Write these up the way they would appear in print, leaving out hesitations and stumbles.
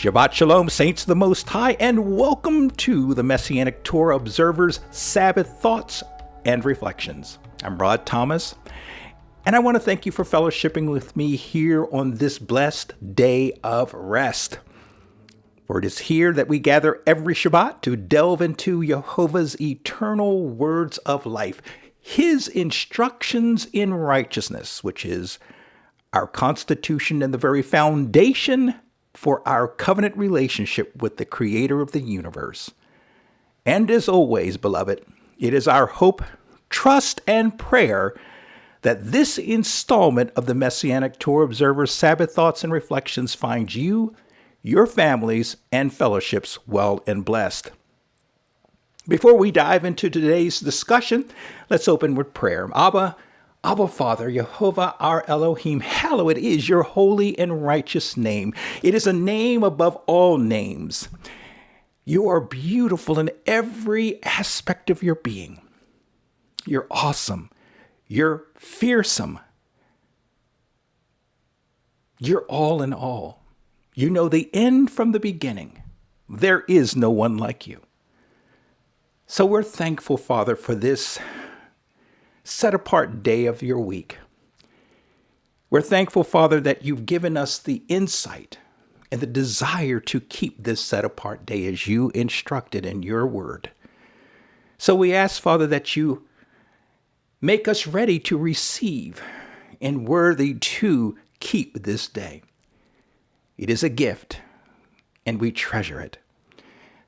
Shabbat Shalom, Saints of the Most High, and welcome to the Messianic Torah Observer's Sabbath Thoughts and Reflections. I'm Rod Thomas, and I want to thank you for fellowshipping with me here on this blessed day of rest. For it is here that we gather every Shabbat to delve into Jehovah's eternal words of life, his instructions in righteousness, which is our constitution and the very foundation for our covenant relationship with the Creator of the universe. And as always, beloved, it is our hope, trust, and prayer that this installment of the Messianic Torah Observer's Sabbath Thoughts and Reflections finds you, your families, and fellowships well and blessed. Before we dive into today's discussion, let's open with prayer. Abba, Father, Jehovah, our Elohim, hallowed is your holy and righteous name. It is a name above all names. You are beautiful in every aspect of your being. You're awesome. You're fearsome. You're all in all. You know the end from the beginning. There is no one like you. So we're thankful, Father, for this set-apart day of your week. We're thankful, Father, that you've given us the insight and the desire to keep this set-apart day as you instructed in your word. So we ask, Father, that you make us ready to receive and worthy to keep this day. It is a gift, and we treasure it.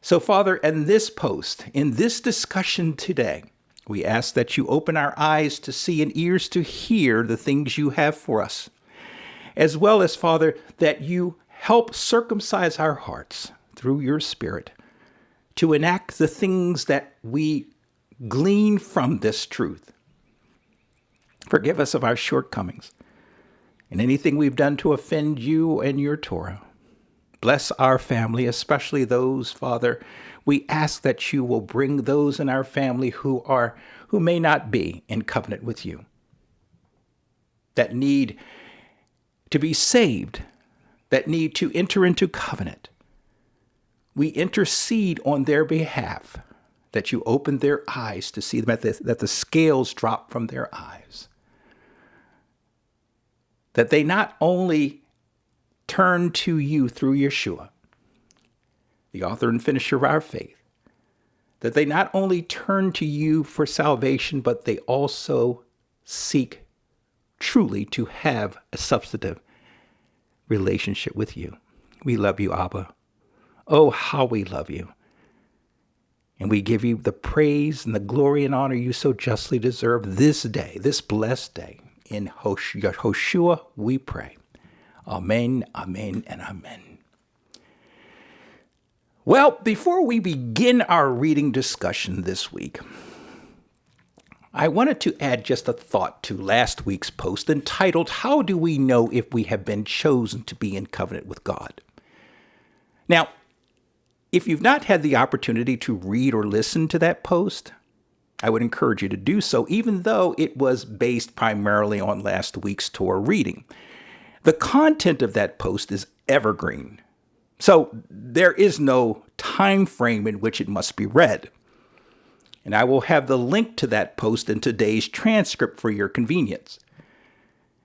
So, Father, in this post, in this discussion today, we ask that you open our eyes to see and ears to hear the things you have for us, as well as, Father, that you help circumcise our hearts through your Spirit to enact the things that we glean from this truth. Forgive us of our shortcomings and anything we've done to offend you and your Torah. Bless our family, especially those, Father. We ask that you will bring those in our family who may not be in covenant with you, that need to be saved, that need to enter into covenant. We intercede on their behalf, that you open their eyes to see them, that the scales drop from their eyes, that they not only turn to you through Yeshua, the author and finisher of our faith, that they not only turn to you for salvation, but they also seek truly to have a substantive relationship with you. We love you, Abba. Oh, how we love you. And we give you the praise and the glory and honor you so justly deserve this day, this blessed day. In Hoshua we pray. Amen, amen, and amen. Well, before we begin our reading discussion this week, I wanted to add just a thought to last week's post entitled, How Do We Know If We Have Been Chosen to Be in Covenant with God? Now, if you've not had the opportunity to read or listen to that post, I would encourage you to do so, even though it was based primarily on last week's Torah reading. The content of that post is evergreen, so there is no time frame in which it must be read. And I will have the link to that post in today's transcript for your convenience.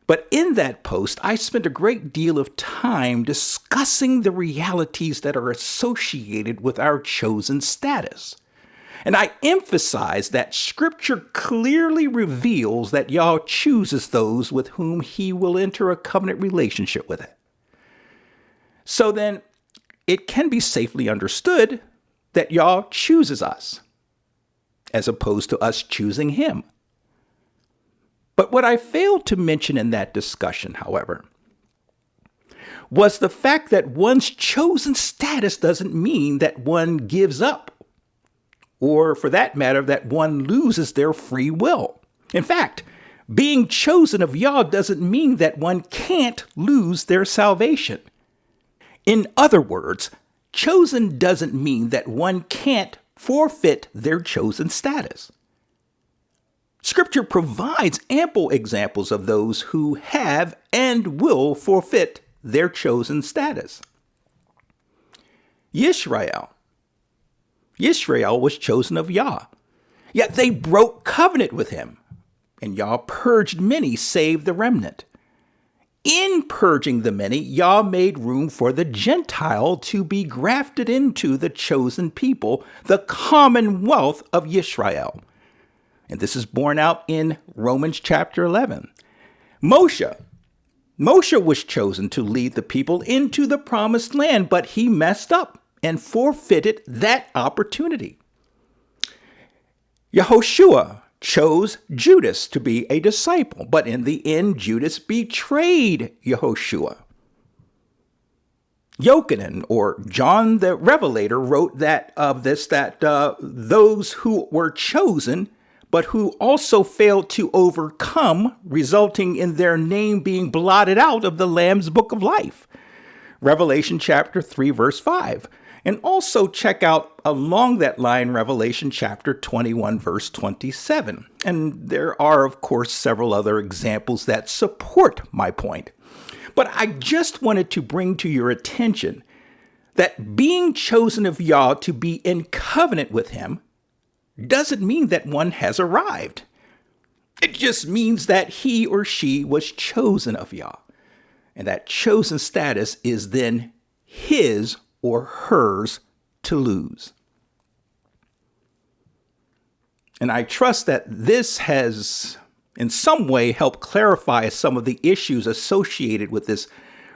But in that post, I spent a great deal of time discussing the realities that are associated with our chosen status. And I emphasize that Scripture clearly reveals that Yah chooses those with whom he will enter a covenant relationship with it. So then, it can be safely understood that Yah chooses us, as opposed to us choosing him. But what I failed to mention in that discussion, however, was the fact that one's chosen status doesn't mean that one gives up, or for that matter, that one loses their free will. In fact, being chosen of Yah doesn't mean that one can't lose their salvation. In other words, chosen doesn't mean that one can't forfeit their chosen status. Scripture provides ample examples of those who have and will forfeit their chosen status. Yisrael. Yisrael was chosen of Yah. Yet they broke covenant with him, and Yah purged many, save the remnant. In purging the many, Yah made room for the Gentile to be grafted into the chosen people, the commonwealth of Yisrael. And this is borne out in Romans chapter 11. Moshe was chosen to lead the people into the promised land, but he messed up and forfeited that opportunity. Yehoshua chose Judas to be a disciple, but in the end, Judas betrayed Yehoshua. Yochanan, or John the Revelator, wrote that those who were chosen, but who also failed to overcome, resulting in their name being blotted out of the Lamb's Book of Life. Revelation chapter 3, verse 5. And also check out along that line, Revelation chapter 21, verse 27. And there are, of course, several other examples that support my point. But I just wanted to bring to your attention that being chosen of Yah to be in covenant with him doesn't mean that one has arrived. It just means that he or she was chosen of Yah. And that chosen status is then his or hers to lose. And I trust that this has in some way helped clarify some of the issues associated with this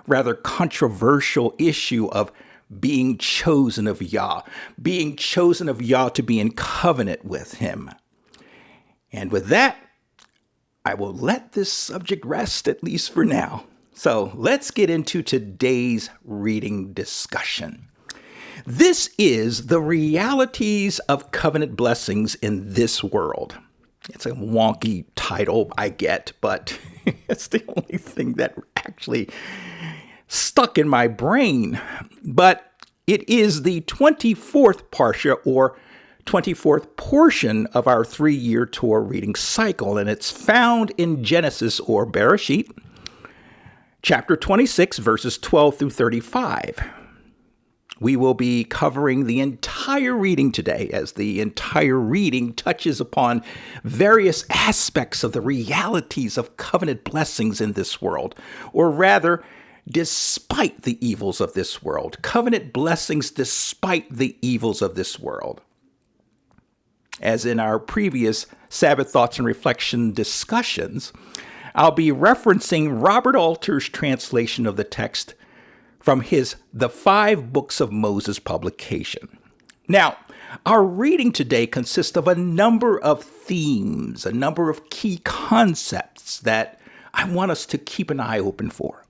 rather controversial issue of being chosen of Yah to be in covenant with him. And with that, I will let this subject rest, at least for now. So let's get into today's reading discussion. This is the realities of covenant blessings in this world. It's a wonky title, I get, but it's the only thing that actually stuck in my brain. But it is the 24th parsha, or 24th portion of our 3-year Torah reading cycle, and it's found in Genesis, or Bereshit, chapter 26, verses 12 through 35. We will be covering the entire reading today, as the entire reading touches upon various aspects of the realities of covenant blessings in this world, or rather, despite the evils of this world. Covenant blessings despite the evils of this world. As in our previous Sabbath Thoughts and Reflection discussions, I'll be referencing Robert Alter's translation of the text from his The 5 Books of Moses publication. Now, our reading today consists of a number of themes, a number of key concepts that I want us to keep an eye open for.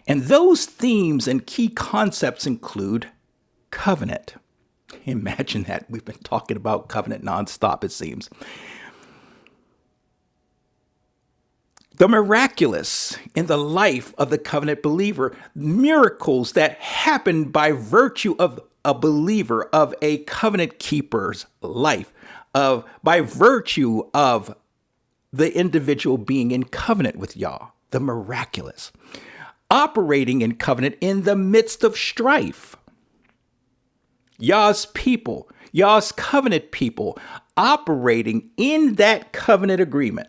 And those themes and key concepts include covenant. Imagine that. We've been talking about covenant nonstop, it seems. The miraculous in the life of the covenant believer, miracles that happen by virtue of a believer, of a covenant keeper's life, by virtue of the individual being in covenant with Yah, the miraculous. Operating in covenant in the midst of strife. Yah's people, Yah's covenant people, operating in that covenant agreement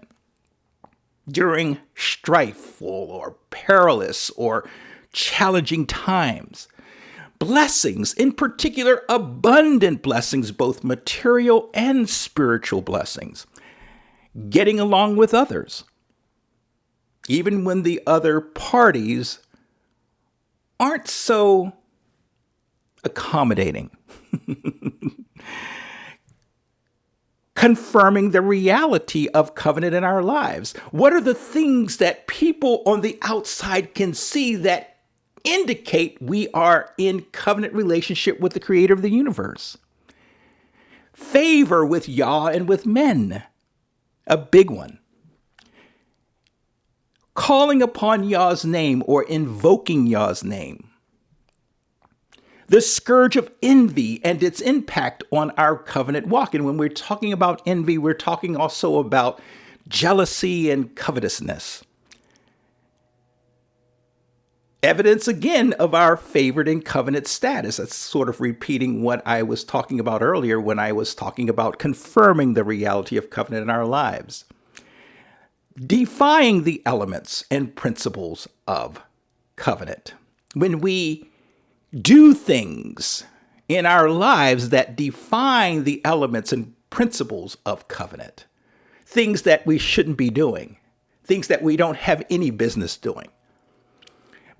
during strifeful or perilous or challenging times. Blessings, in particular, abundant blessings, both material and spiritual blessings. Getting along with others, even when the other parties aren't so accommodating. Confirming the reality of covenant in our lives. What are the things that people on the outside can see that indicate we are in covenant relationship with the creator of the universe? Favor with Yah and with men, a big one. Calling upon Yah's name or invoking Yah's name. The scourge of envy and its impact on our covenant walk. And when we're talking about envy, we're talking also about jealousy and covetousness. Evidence again of our favored in covenant status. That's sort of repeating what I was talking about earlier when I was talking about confirming the reality of covenant in our lives. Defying the elements and principles of covenant. When we do things in our lives that define the elements and principles of covenant, things that we shouldn't be doing, things that we don't have any business doing.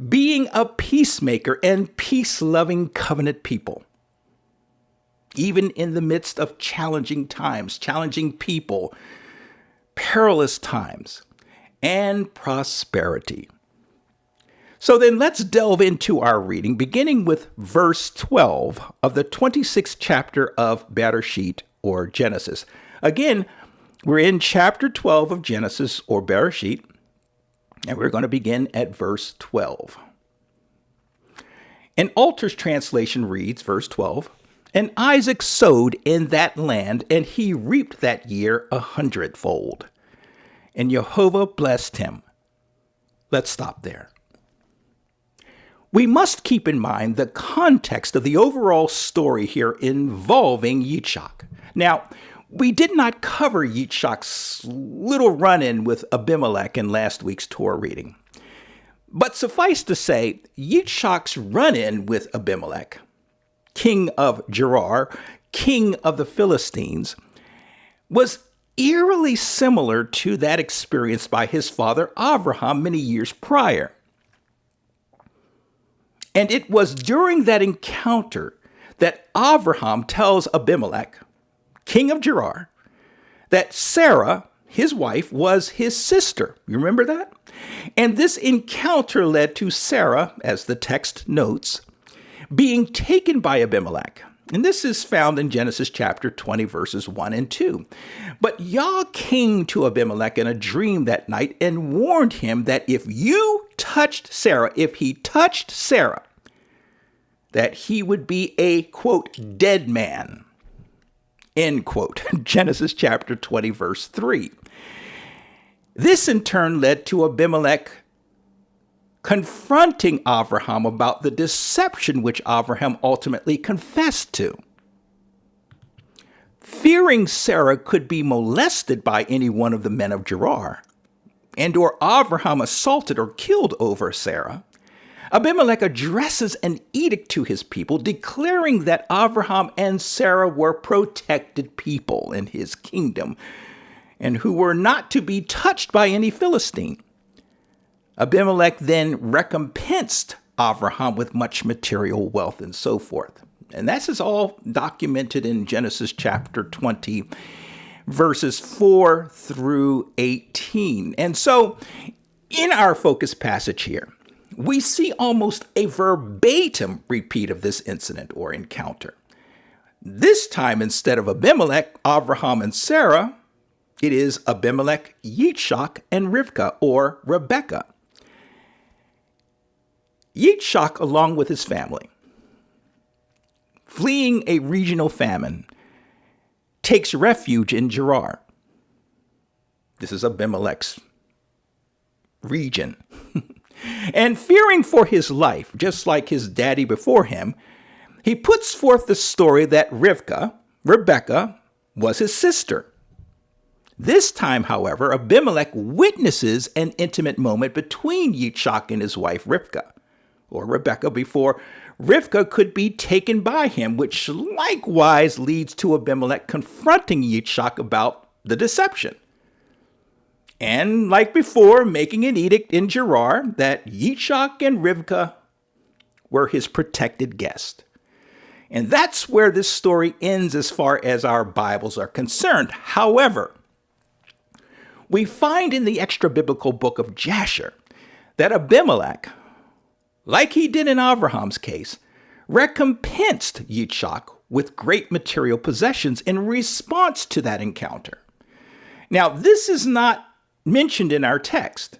Being a peacemaker and peace-loving covenant people, even in the midst of challenging times, challenging people, perilous times, and prosperity. So then let's delve into our reading, beginning with verse 12 of the 26th chapter of Bereshit, or Genesis. Again, we're in chapter 12 of Genesis, or Bereshit, and we're going to begin at verse 12. An Alter's translation reads, verse 12, "And Isaac sowed in that land, and he reaped that year 100-fold. And Jehovah blessed him." Let's stop there. We must keep in mind the context of the overall story here involving Yitzhak. Now, we did not cover Yitzhak's little run-in with Abimelech in last week's Torah reading. But suffice to say, Yitzhak's run-in with Abimelech, king of Gerar, king of the Philistines, was eerily similar to that experienced by his father Abraham many years prior. And it was during that encounter that Abraham tells Abimelech, king of Gerar, that Sarah, his wife, was his sister. You remember that? And this encounter led to Sarah, as the text notes, being taken by Abimelech. And this is found in Genesis chapter 20, verses 1 and 2. But Yah came to Abimelech in a dream that night and warned him that if he touched Sarah, that he would be a, quote, dead man, end quote. Genesis chapter 20, verse 3. This in turn led to Abimelech confronting Abraham about the deception which Abraham ultimately confessed to. Fearing Sarah could be molested by any one of the men of Gerar, and or Abraham assaulted or killed over Sarah, Abimelech addresses an edict to his people declaring that Abraham and Sarah were protected people in his kingdom and who were not to be touched by any Philistine. Abimelech then recompensed Abraham with much material wealth and so forth. And this is all documented in Genesis chapter 20, verses 4 through 18. And so in our focus passage here, we see almost a verbatim repeat of this incident or encounter. This time, instead of Abimelech, Abraham, and Sarah, it is Abimelech, Yitzhak, and Rivkah, or Rebekah. Yitzhak, along with his family, fleeing a regional famine, takes refuge in Gerar. This is Abimelech's region. And fearing for his life, just like his daddy before him, he puts forth the story that Rebekah, was his sister. This time, however, Abimelech witnesses an intimate moment between Yitzhak and his wife Rivkah, or Rebekah, before Rivkah could be taken by him, which likewise leads to Abimelech confronting Yitzhak about the deception. And like before, making an edict in Gerar that Yitzhak and Rivkah were his protected guest. And that's where this story ends as far as our Bibles are concerned. However, we find in the extra-biblical book of Jasher that Abimelech, like he did in Abraham's case, recompensed Yitzhak with great material possessions in response to that encounter. Now, this is not mentioned in our text,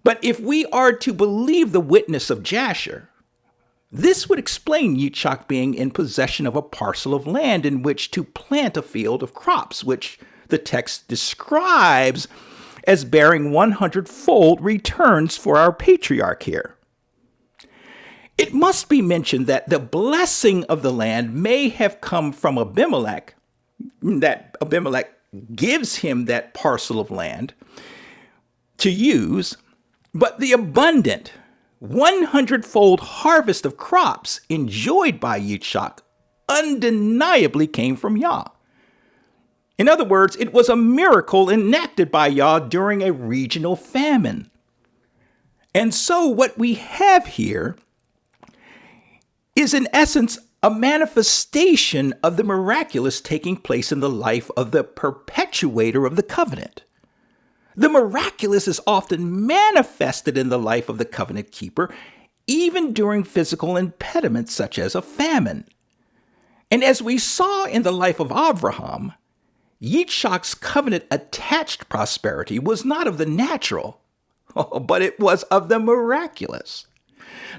but if we are to believe the witness of Jasher, this would explain Yitzhak being in possession of a parcel of land in which to plant a field of crops, which the text describes as bearing 100-fold returns for our patriarch here, It must be mentioned that the blessing of the land may have come from Abimelech, that Abimelech gives him that parcel of land to use, but the abundant 100-fold harvest of crops enjoyed by Yitzchak undeniably came from Yah. In other words, it was a miracle enacted by Yah during a regional famine. And so what we have here is in essence a manifestation of the miraculous taking place in the life of the perpetuator of the covenant. The miraculous is often manifested in the life of the covenant keeper, even during physical impediments such as a famine. And as we saw in the life of Abraham, Yitzchak's covenant-attached prosperity was not of the natural, but it was of the miraculous.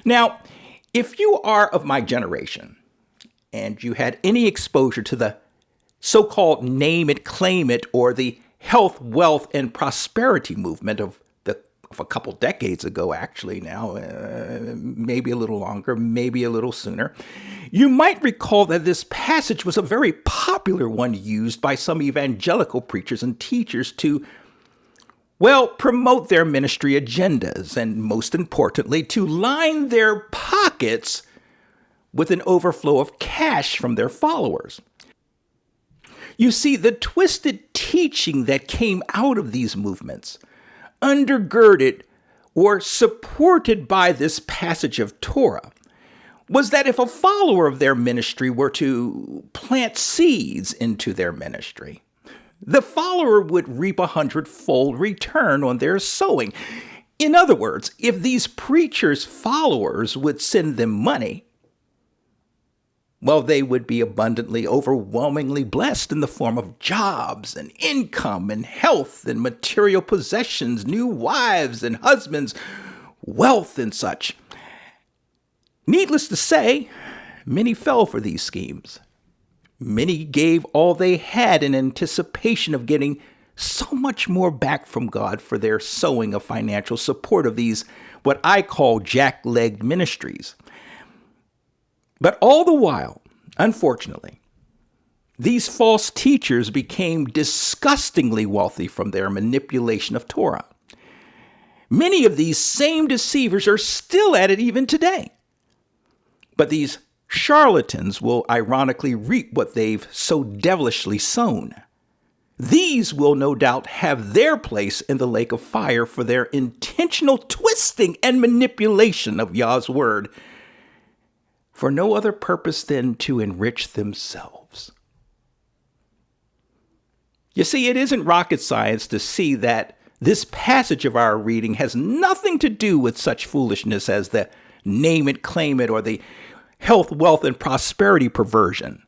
Now, if you are of my generation, and you had any exposure to the so-called name it, claim it, or the health, wealth, and prosperity movement of a couple decades ago, actually now, maybe a little longer, maybe a little sooner, you might recall that this passage was a very popular one used by some evangelical preachers and teachers to, well, promote their ministry agendas, and most importantly, to line their pockets with an overflow of cash from their followers. You see, the twisted teaching that came out of these movements, undergirded or supported by this passage of Torah, was that if a follower of their ministry were to plant seeds into their ministry, the follower would reap 100-fold return on their sowing. In other words, if these preachers' followers would send them money, well, they would be abundantly, overwhelmingly blessed in the form of jobs and income and health and material possessions, new wives and husbands, wealth and such. Needless to say, many fell for these schemes. Many gave all they had in anticipation of getting so much more back from God for their sowing of financial support of these, what I call jack-legged ministries. But all the while, unfortunately, these false teachers became disgustingly wealthy from their manipulation of Torah. Many of these same deceivers are still at it even today. But these charlatans will ironically reap what they've so devilishly sown. These will no doubt have their place in the lake of fire for their intentional twisting and manipulation of Yah's word, for no other purpose than to enrich themselves. You see, it isn't rocket science to see that this passage of our reading has nothing to do with such foolishness as the name it, claim it, or the health, wealth, and prosperity perversion.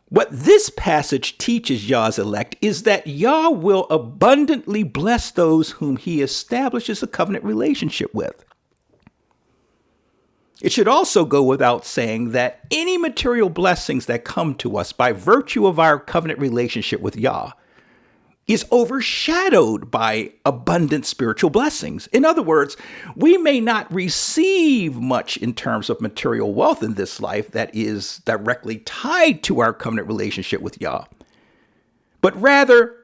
What this passage teaches Yah's elect is that Yah will abundantly bless those whom he establishes a covenant relationship with. It should also go without saying that any material blessings that come to us by virtue of our covenant relationship with Yah is overshadowed by abundant spiritual blessings. In other words, we may not receive much in terms of material wealth in this life that is directly tied to our covenant relationship with Yah, but rather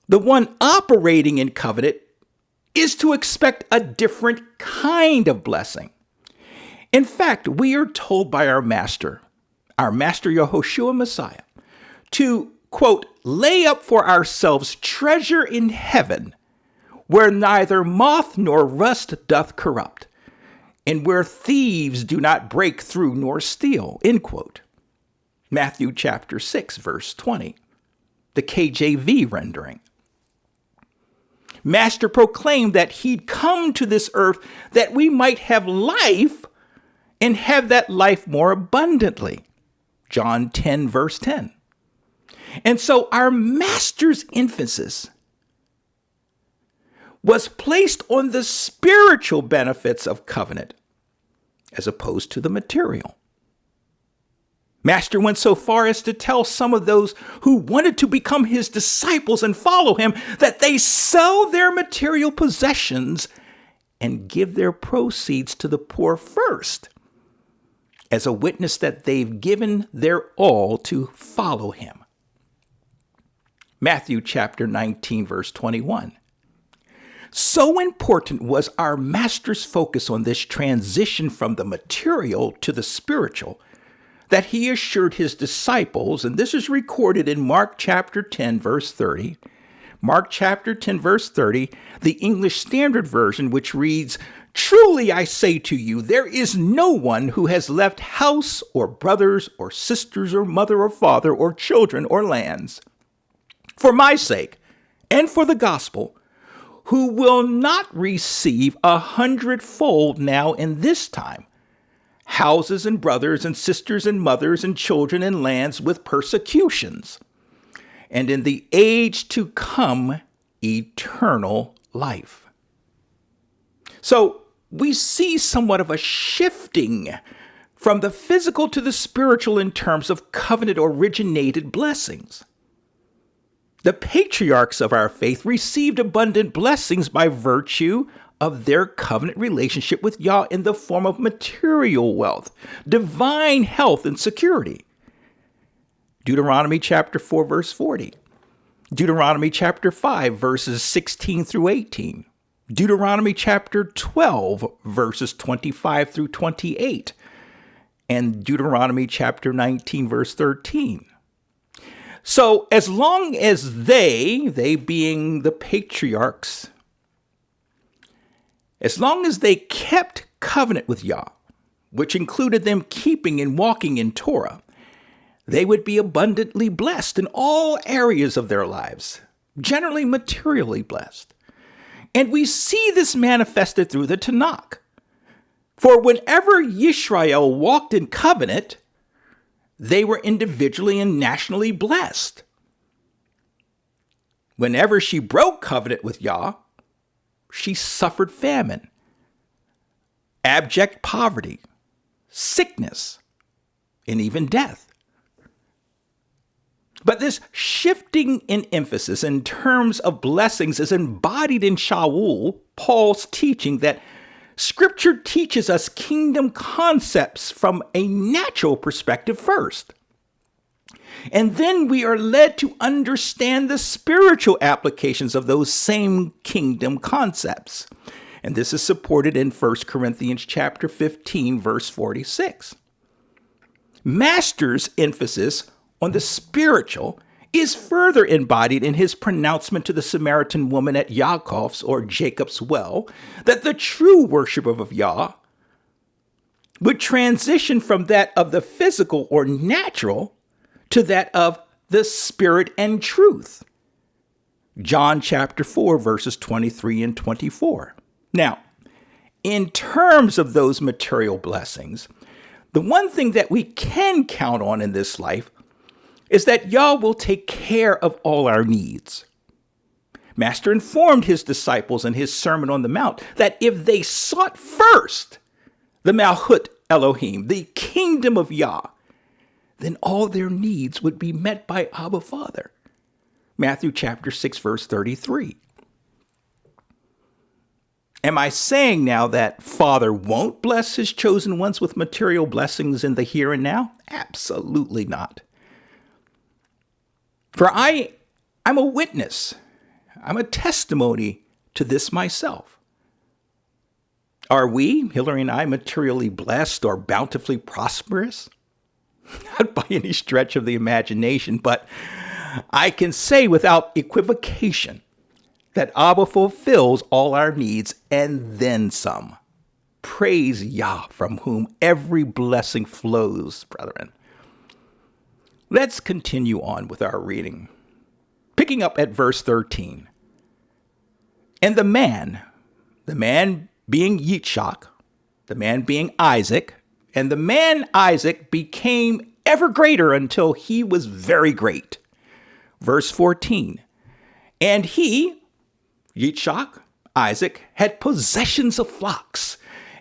the one operating in covenant is to expect a different kind of blessing. In fact, we are told by our master Yehoshua Messiah, to, quote, lay up for ourselves treasure in heaven, where neither moth nor rust doth corrupt, and where thieves do not break through nor steal, end quote. Matthew chapter 6, verse 20, the KJV rendering. Master proclaimed that he'd come to this earth that we might have life and have that life more abundantly. John 10, verse 10. And so our master's emphasis was placed on the spiritual benefits of covenant as opposed to the material. Master went so far as to tell some of those who wanted to become his disciples and follow him that they sell their material possessions and give their proceeds to the poor first, as a witness that they've given their all to follow him. Matthew chapter 19, verse 21. So important was our master's focus on this transition from the material to the spiritual that he assured his disciples, and this is recorded in Mark chapter 10, verse 30. Mark chapter 10, verse 30, the English Standard Version, which reads, "Truly I say to you, there is no one who has left house or brothers or sisters or mother or father or children or lands for my sake and for the gospel, who will not receive 100-fold now in this time, houses and brothers and sisters and mothers and children and lands with persecutions, and in the age to come, eternal life." So we see somewhat of a shifting from the physical to the spiritual in terms of covenant-originated blessings. The patriarchs of our faith received abundant blessings by virtue of their covenant relationship with Yah in the form of material wealth, divine health, and security. Deuteronomy chapter 4, verse 40. Deuteronomy chapter 5, verses 16 through 18. Deuteronomy chapter 12, verses 25 through 28. And Deuteronomy chapter 19, verse 13. So as long as they being the patriarchs, as long as they kept covenant with Yah, which included them keeping and walking in Torah, they would be abundantly blessed in all areas of their lives, generally materially blessed. And we see this manifested through the Tanakh. For whenever Yisrael walked in covenant, they were individually and nationally blessed. Whenever she broke covenant with Yah, she suffered famine, abject poverty, sickness, and even death. But this shifting in emphasis in terms of blessings is embodied in Shaul, Paul's teaching that Scripture teaches us kingdom concepts from a natural perspective first. And then we are led to understand the spiritual applications of those same kingdom concepts. And this is supported in 1 Corinthians chapter 15, verse 46. Master's emphasis on the spiritual is further embodied in his pronouncement to the Samaritan woman at Yaakov's or Jacob's well, that the true worship of Yah would transition from that of the physical or natural to that of the spirit and truth. John chapter 4, verses 23 and 24. Now, in terms of those material blessings, the one thing that we can count on in this life is that Yah will take care of all our needs. Master informed his disciples in his Sermon on the Mount that if they sought first the Malchut Elohim, the kingdom of Yah, then all their needs would be met by Abba Father. Matthew chapter 6, verse 33. Am I saying now that Father won't bless his chosen ones with material blessings in the here and now? Absolutely not. For I'm a witness. I'm a testimony to this myself. Are we, Hillary and I, materially blessed or bountifully prosperous? Not by any stretch of the imagination, but I can say without equivocation that Abba fulfills all our needs and then some. Praise Yah, from whom every blessing flows, brethren. Let's continue on with our reading. Picking up at verse 13. And the man being Yitzchak, the man being Isaac, and the man Isaac became ever greater until he was very great. Verse 14. And he, Yitzchak, Isaac, had possessions of flocks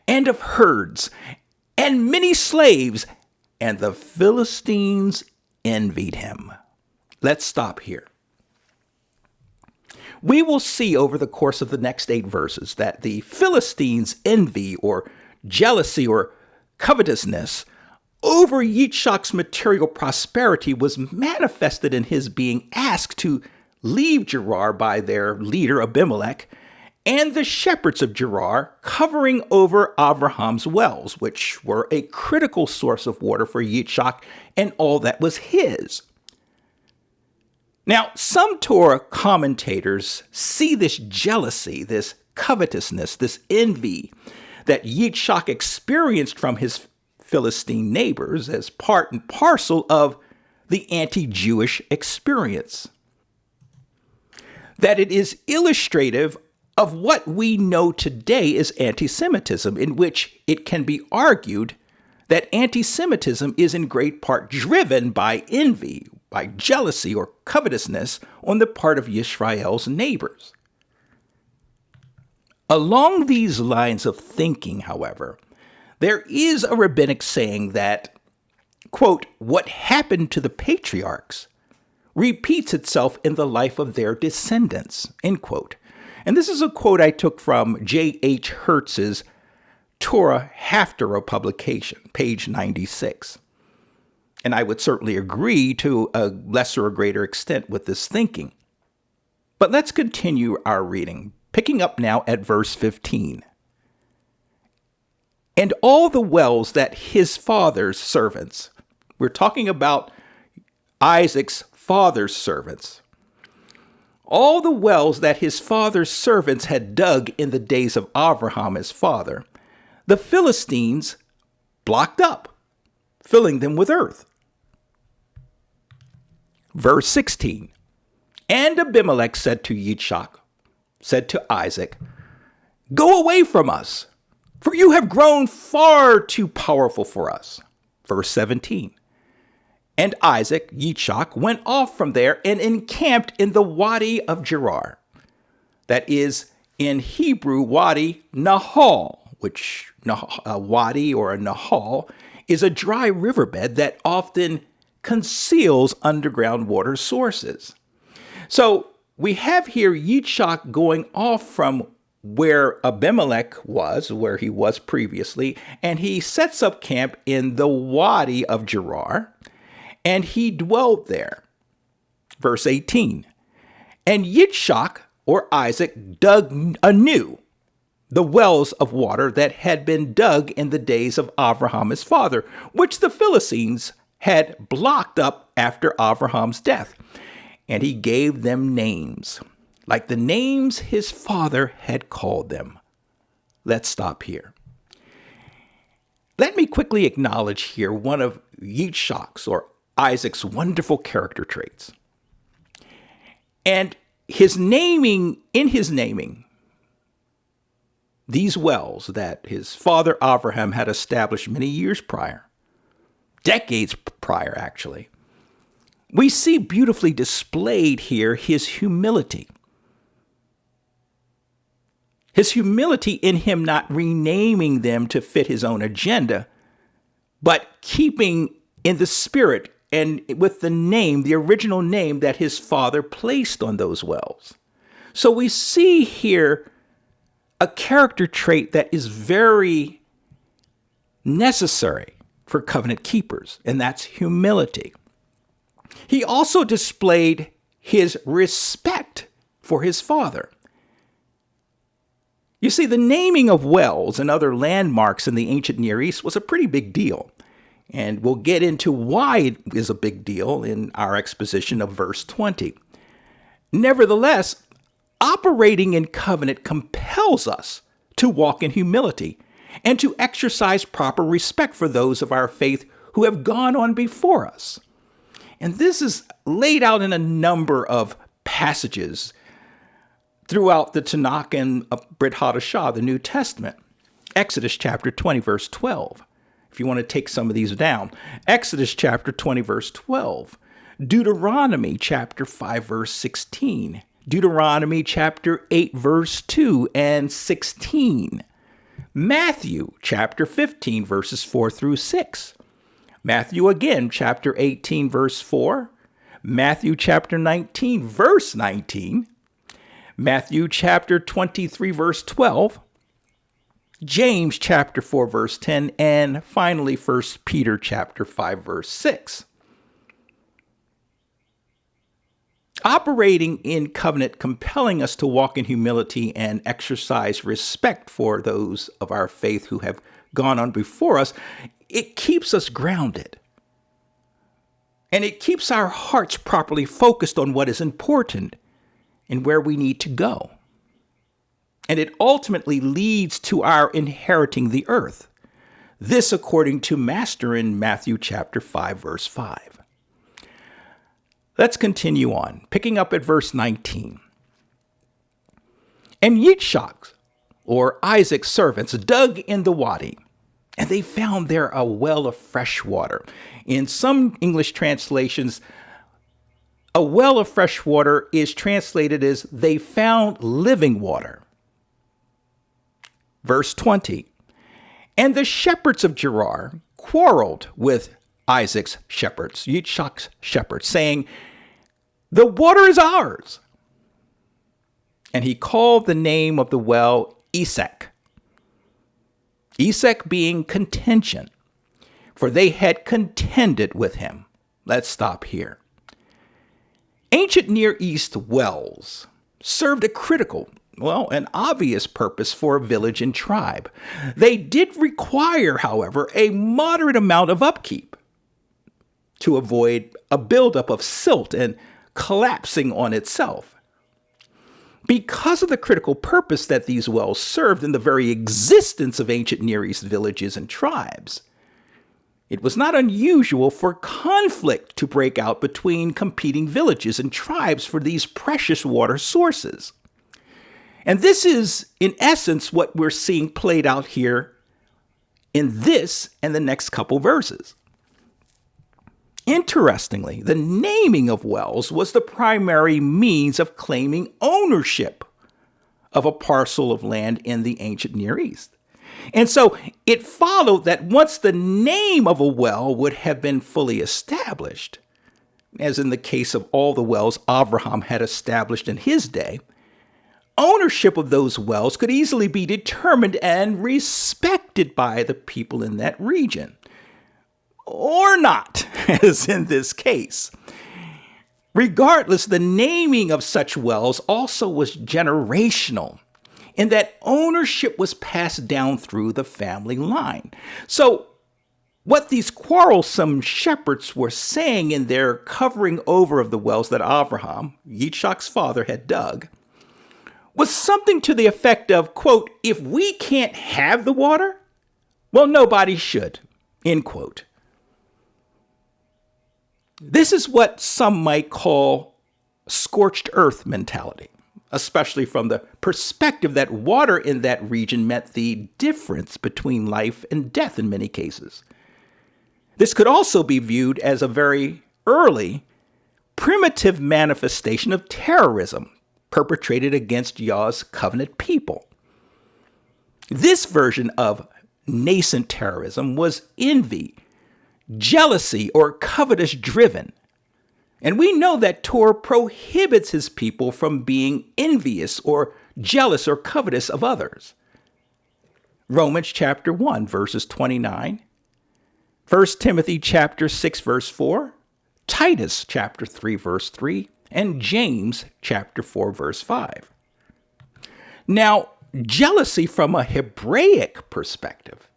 and of herds and many slaves, and the Philistines envied him. Let's stop here. We will see over the course of the next 8 verses that the Philistines' envy or jealousy or covetousness over Yitzchak's material prosperity was manifested in his being asked to leave Gerar by their leader Abimelech and the shepherds of Gerar, covering over Abraham's wells, which were a critical source of water for Yitzchak and all that was his. Now, some Torah commentators see this jealousy, this covetousness, this envy that Yitzchak experienced from his Philistine neighbors as part and parcel of the anti-Jewish experience. That it is illustrative of what we know today as anti-Semitism, in which it can be argued that anti-Semitism is in great part driven by envy, by jealousy or covetousness on the part of Yisrael's neighbors. Along these lines of thinking, however, there is a rabbinic saying that, quote, what happened to the patriarchs repeats itself in the life of their descendants, end quote. And this is a quote I took from J.H. Hertz's Torah Haftarah publication, page 96. And I would certainly agree to a lesser or greater extent with this thinking. But let's continue our reading, picking up now at verse 15. And all the wells that his father's servants, we're talking about Isaac's father's servants, all the wells that his father's servants had dug in the days of Abraham his father, the Philistines blocked up, filling them with earth. Verse 16, and Abimelech said to Yitzchak, said to Isaac, go away from us, for you have grown far too powerful for us. Verse 17, and Isaac, Yitzchak, went off from there and encamped in the Wadi of Gerar. That is, in Hebrew, Wadi Nahal, which a wadi or a nahal is a dry riverbed that often conceals underground water sources. So we have here Yitzchak going off from where Abimelech was, where he was previously, and he sets up camp in the Wadi of Gerar, and he dwelled there. Verse 18, and Yitzchak, or Isaac, dug anew the wells of water that had been dug in the days of Abraham his father, which the Philistines had blocked up after Abraham's death. And he gave them names, like the names his father had called them. Let's stop here. Let me quickly acknowledge here one of Yitzchak's or Isaac's wonderful character traits. And his naming, these wells that his father Abraham had established many years prior, decades prior actually, we see beautifully displayed here his humility. His humility in him not renaming them to fit his own agenda, but keeping in the spirit and with the name, the original name that his father placed on those wells. So we see here a character trait that is very necessary for covenant keepers, and that's humility. He also displayed his respect for his father. You see, the naming of wells and other landmarks in the ancient Near East was a pretty big deal. And we'll get into why it is a big deal in our exposition of verse 20. Nevertheless, operating in covenant compels us to walk in humility and to exercise proper respect for those of our faith who have gone on before us. And this is laid out in a number of passages throughout the Tanakh and Brit Hadashah, the New Testament. Exodus chapter 20, verse 12. If you want to take some of these down. Exodus chapter 20, verse 12. Deuteronomy chapter 5, verse 16. Deuteronomy chapter 8, verse 2 and 16. Matthew chapter 15, verses 4 through 6. Matthew again, chapter 18, verse 4. Matthew chapter 19, verse 19. Matthew chapter 23, verse 12, James chapter 4, verse 10, and finally 1 Peter chapter 5, verse 6. Operating in covenant, compelling us to walk in humility and exercise respect for those of our faith who have gone on before us, it keeps us grounded. And it keeps our hearts properly focused on what is important and where we need to go. And it ultimately leads to our inheriting the earth. This according to Master in Matthew chapter 5, verse 5. Let's continue on, picking up at verse 19. And Yitzchak, or Isaac's servants, dug in the wadi, and they found there a well of fresh water. In some English translations, a well of fresh water is translated as they found living water. Verse 20, and the shepherds of Gerar quarreled with Isaac's shepherds, Yitzchak's shepherds, saying, the water is ours. And he called the name of the well Isaac. Isaac being contention, for they had contended with him. Let's stop here. Ancient Near East wells served a critical, an obvious purpose for a village and tribe. They did require, however, a moderate amount of upkeep to avoid a buildup of silt and collapsing on itself. Because of the critical purpose that these wells served in the very existence of ancient Near East villages and tribes, it was not unusual for conflict to break out between competing villages and tribes for these precious water sources. And this is, in essence, what we're seeing played out here in this and the next couple verses. Interestingly, the naming of wells was the primary means of claiming ownership of a parcel of land in the ancient Near East. And so it followed that once the name of a well would have been fully established, as in the case of all the wells Abraham had established in his day, ownership of those wells could easily be determined and respected by the people in that region. Or not, as in this case. Regardless, the naming of such wells also was generational, in that ownership was passed down through the family line. So, what these quarrelsome shepherds were saying in their covering over of the wells that Abraham, Yitzchak's father, had dug, was something to the effect of, quote, if we can't have the water, well, nobody should, end quote. This is what some might call scorched earth mentality, especially from the perspective that water in that region meant the difference between life and death in many cases. This could also be viewed as a very early, primitive manifestation of terrorism perpetrated against Yah's covenant people. This version of nascent terrorism was envy, jealousy, or covetous driven. And we know that Torah prohibits his people from being envious or jealous or covetous of others. Romans chapter 1, verses 29, 1 Timothy chapter 6, verse 4, Titus chapter 3, verse 3, and James chapter 4, verse 5. Now, jealousy from a Hebraic perspective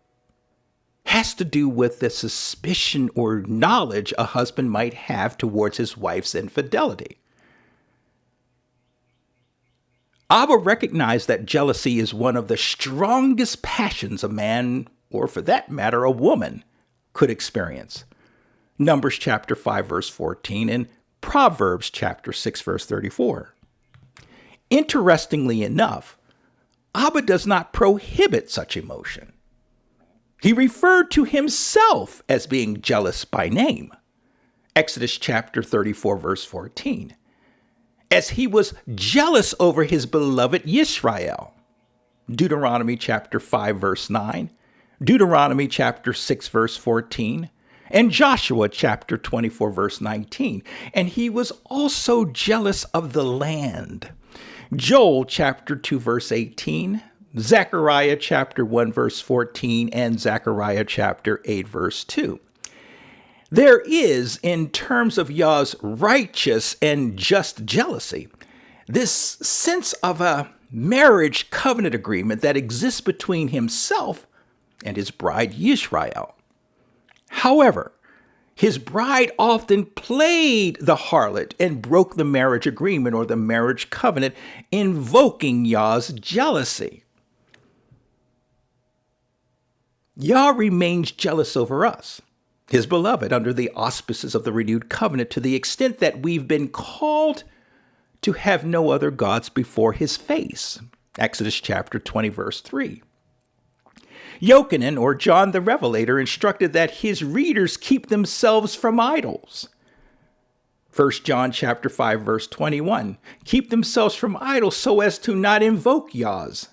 has to do with the suspicion or knowledge a husband might have towards his wife's infidelity. Abba recognized that jealousy is one of the strongest passions a man, or for that matter, a woman, could experience. Numbers chapter 5, verse 14, and Proverbs chapter 6, verse 34. Interestingly enough, Abba does not prohibit such emotion. He referred to himself as being jealous by name. Exodus chapter 34, verse 14. As he was jealous over his beloved Yisrael. Deuteronomy chapter 5, verse 9. Deuteronomy chapter 6, verse 14. And Joshua chapter 24, verse 19. And he was also jealous of the land. Joel chapter 2, verse 18, Zechariah chapter 1, verse 14, and Zechariah chapter 8, verse 2. There is, in terms of Yah's righteous and just jealousy, this sense of a marriage covenant agreement that exists between himself and his bride Yisrael. However, his bride often played the harlot and broke the marriage agreement or the marriage covenant, invoking Yah's jealousy. Yah remains jealous over us, his beloved, under the auspices of the renewed covenant, to the extent that we've been called to have no other gods before his face. Exodus chapter 20, verse 3. Yochanan, or John the Revelator, instructed that his readers keep themselves from idols. 1 John chapter 5, verse 21. Keep themselves from idols so as to not invoke Yah's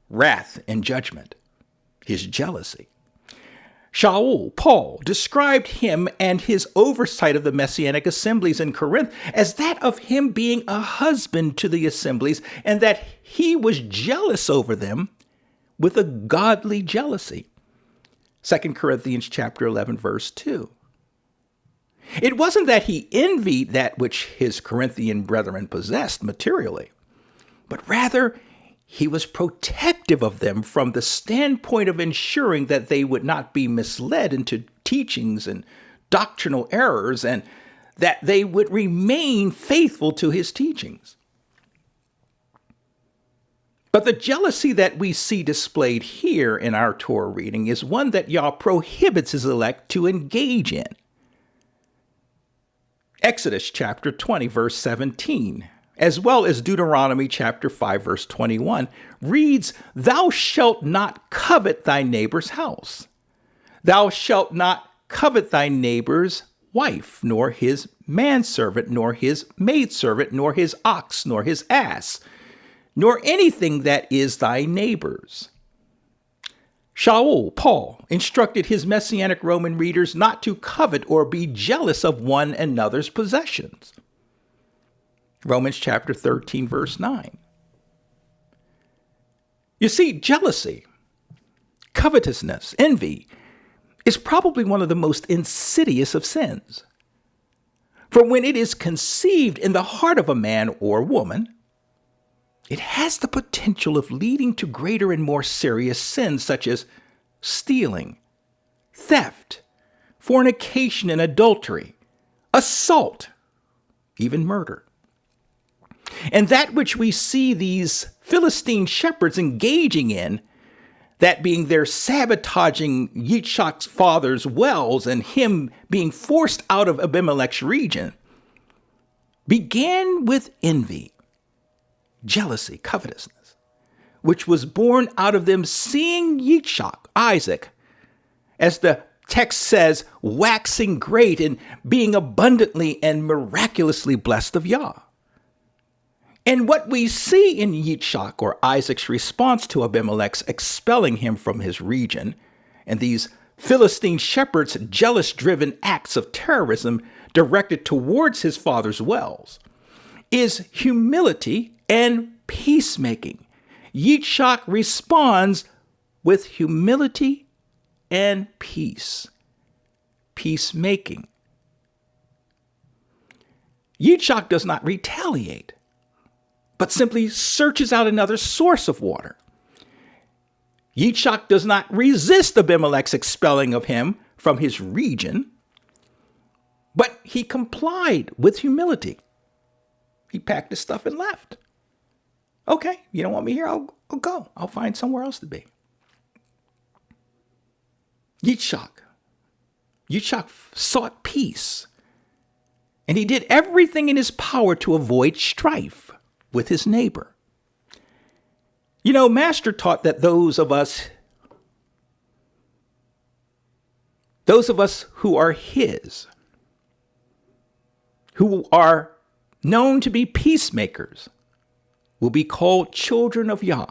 wrath and judgment, his jealousy. Shaul, Paul, described him and his oversight of the Messianic assemblies in Corinth as that of him being a husband to the assemblies, and that he was jealous over them with a godly jealousy. 2 Corinthians chapter 11, verse 2. It wasn't that he envied that which his Corinthian brethren possessed materially, but rather he was protective of them from the standpoint of ensuring that they would not be misled into teachings and doctrinal errors, and that they would remain faithful to his teachings. But the jealousy that we see displayed here in our Torah reading is one that Yah prohibits his elect to engage in. Exodus chapter 20, verse 17. As well as Deuteronomy chapter 5, verse 21, reads, "Thou shalt not covet thy neighbor's house. Thou shalt not covet thy neighbor's wife, nor his manservant, nor his maidservant, nor his ox, nor his ass, nor anything that is thy neighbor's." Shaul, Paul, instructed his Messianic Roman readers not to covet or be jealous of one another's possessions. Romans chapter 13, verse 9. You see, jealousy, covetousness, envy is probably one of the most insidious of sins. For when it is conceived in the heart of a man or woman, it has the potential of leading to greater and more serious sins such as stealing, theft, fornication and adultery, assault, even murder. And that which we see these Philistine shepherds engaging in, that being their sabotaging Yitzchak's father's wells and him being forced out of Abimelech's region, began with envy, jealousy, covetousness, which was born out of them seeing Yitzchak, Isaac, as the text says, waxing great and being abundantly and miraculously blessed of Yah. And what we see in Yitzchak, or Isaac's response to Abimelech's expelling him from his region, and these Philistine shepherds' jealous-driven acts of terrorism directed towards his father's wells, is humility and peacemaking. Yitzchak responds with humility and peace, peacemaking. Yitzchak does not retaliate, but simply searches out another source of water. Yitzchak does not resist Abimelech's expelling of him from his region, but he complied with humility. He packed his stuff and left. Okay, you don't want me here? I'll go. I'll find somewhere else to be. Yitzchak sought peace, and he did everything in his power to avoid strife with his neighbor. You know, Master taught that those of us who are his, who are known to be peacemakers, will be called children of Yah.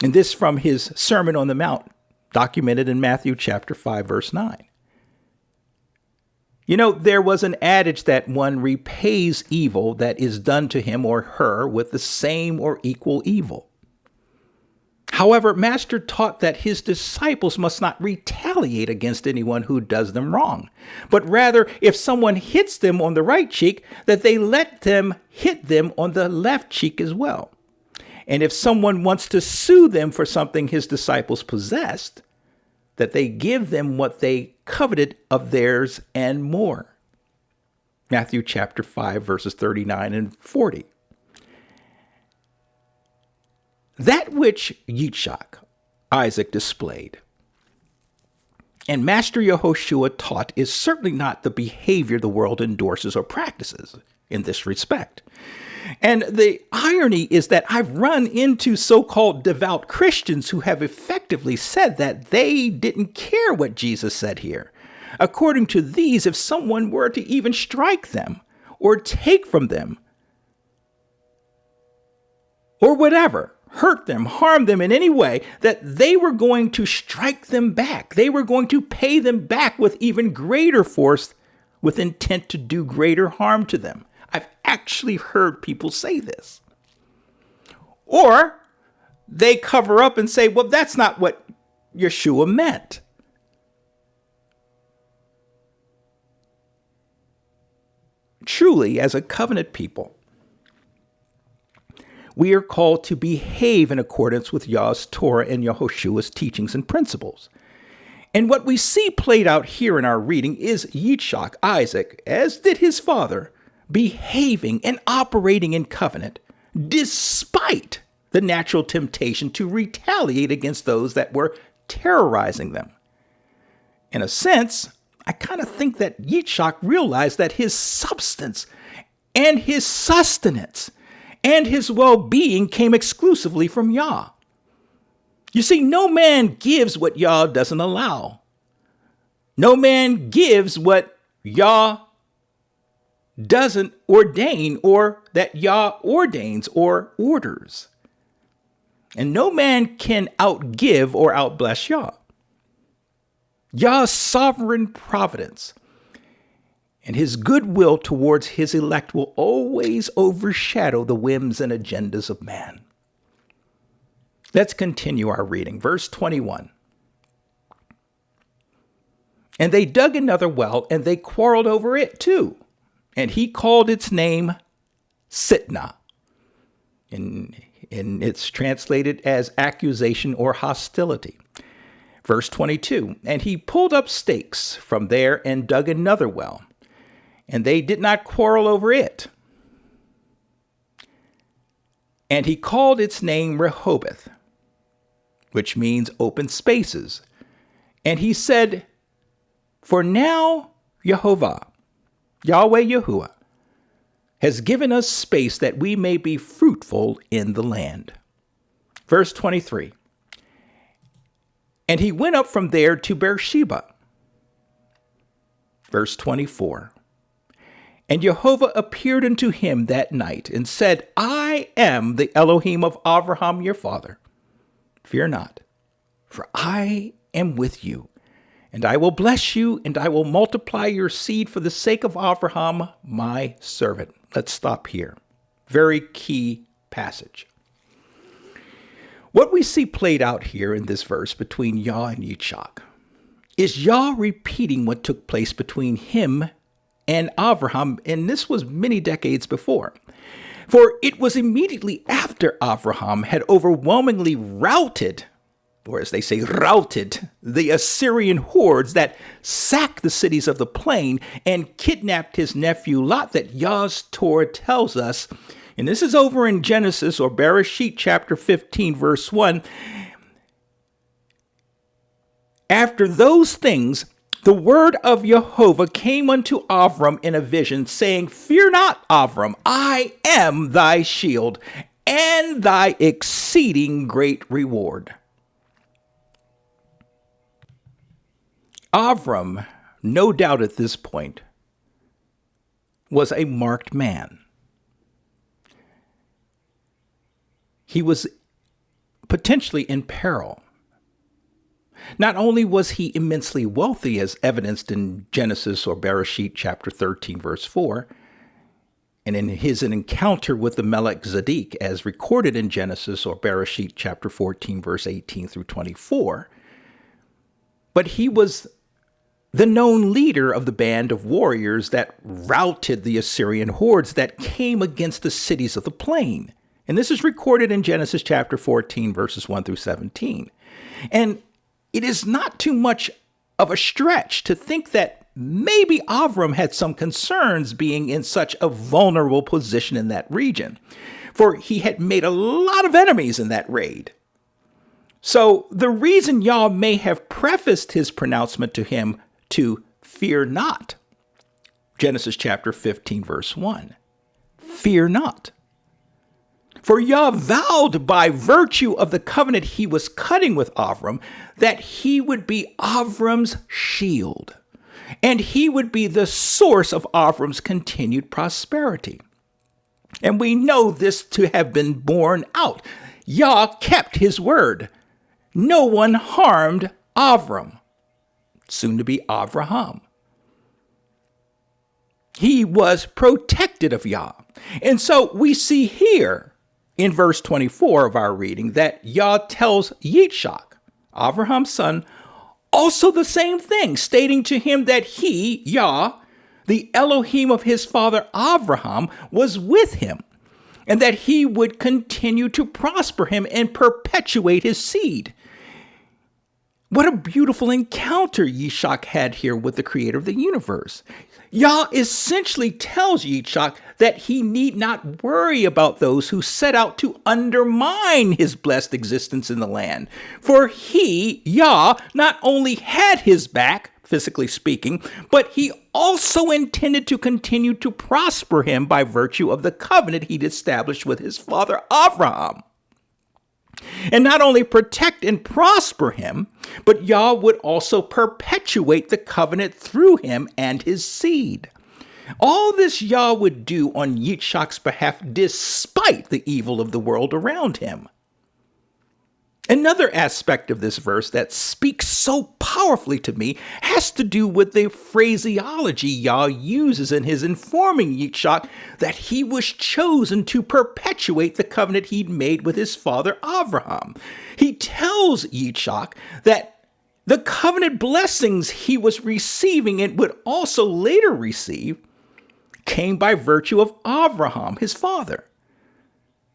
And this from his Sermon on the Mount, documented in Matthew chapter 5, verse 9. There was an adage that one repays evil that is done to him or her with the same or equal evil. However, Master taught that his disciples must not retaliate against anyone who does them wrong, but rather, if someone hits them on the right cheek, that they let them hit them on the left cheek as well. And if someone wants to sue them for something his disciples possessed, that they give them what they coveted of theirs and more. Matthew chapter 5, verses 39 and 40. That which Yitzhak, Isaac, displayed, and Master Yehoshua taught is certainly not the behavior the world endorses or practices in this respect. And the irony is that I've run into so-called devout Christians who have effectively said that they didn't care what Jesus said here. According to these, if someone were to even strike them or take from them or whatever, hurt them, harm them in any way, that they were going to strike them back. They were going to pay them back with even greater force with intent to do greater harm to them. I've actually heard people say this. Or they cover up and say, well, that's not what Yeshua meant. Truly, as a covenant people, we are called to behave in accordance with Yah's Torah and Yehoshua's teachings and principles. And what we see played out here in our reading is Yitzhak, Isaac, as did his father, behaving and operating in covenant despite the natural temptation to retaliate against those that were terrorizing them. In a sense, I kind of think that Yitzhak realized that his substance and his sustenance and his well-being came exclusively from Yah. You see, no man gives what Yah doesn't allow. No man gives what Yah doesn't ordain or that Yah ordains or orders. And no man can outgive or outbless Yah. Yah's sovereign providence and his goodwill towards his elect will always overshadow the whims and agendas of man. Let's continue our reading. Verse 21. And they dug another well, and they quarreled over it too. And he called its name Sitnah. And it's translated as accusation or hostility. Verse 22. And he pulled up stakes from there and dug another well. And they did not quarrel over it. And he called its name Rehoboth, which means open spaces. And he said, for now Yahweh Yahuwah, has given us space that we may be fruitful in the land. Verse 23. And he went up from there to Beersheba. Verse 24. And Jehovah appeared unto him that night and said, I am the Elohim of Abraham your father. Fear not, for I am with you, and I will bless you, and I will multiply your seed for the sake of Abraham, my servant. Let's stop here. Very key passage. What we see played out here in this verse between Yah and Yitzhak is Yah repeating what took place between him and Abraham, and this was many decades before. For it was immediately after Abraham had overwhelmingly routed, or as they say, routed, the Assyrian hordes that sacked the cities of the plain and kidnapped his nephew Lot that Yah's Torah tells us, and this is over in Genesis or Bereshit chapter 15, verse 1. After those things, the word of Jehovah came unto Avram in a vision, saying, fear not, Avram, I am thy shield and thy exceeding great reward. Avram, no doubt at this point, was a marked man. He was potentially in peril. Not only was he immensely wealthy, as evidenced in Genesis or Bereshit chapter 13, verse 4, and in his encounter with the Melchizedek, as recorded in Genesis or Bereshit chapter 14, verse 18 through 24, but he was the known leader of the band of warriors that routed the Assyrian hordes that came against the cities of the plain. And this is recorded in Genesis chapter 14, verses 1 through 17. And it is not too much of a stretch to think that maybe Avram had some concerns being in such a vulnerable position in that region, for he had made a lot of enemies in that raid. So the reason Yah may have prefaced his pronouncement to him to fear not, Genesis chapter 15, verse 1, fear not. For Yah vowed by virtue of the covenant he was cutting with Avram that he would be Avram's shield, and he would be the source of Avram's continued prosperity. And we know this to have been borne out. Yah kept his word. No one harmed Avram, soon to be Avraham. He was protected of Yah. And so we see here in verse 24 of our reading that Yah tells Yitzchak, Abraham's son, also the same thing, stating to him that he, Yah, the Elohim of his father Abraham, was with him, and that he would continue to prosper him and perpetuate his seed. What a beautiful encounter Yitzchak had here with the creator of the universe. Yah essentially tells Yitzchak that he need not worry about those who set out to undermine his blessed existence in the land. For he, Yah, not only had his back, physically speaking, but he also intended to continue to prosper him by virtue of the covenant he'd established with his father Abraham. And not only protect and prosper him, but Yah would also perpetuate the covenant through him and his seed. All this Yah would do on Yitzchak's behalf despite the evil of the world around him. Another aspect of this verse that speaks so powerfully to me has to do with the phraseology Yah uses in his informing Yitzchak that he was chosen to perpetuate the covenant he'd made with his father Abraham. He tells Yitzchak that the covenant blessings he was receiving and would also later receive came by virtue of Abraham, his father.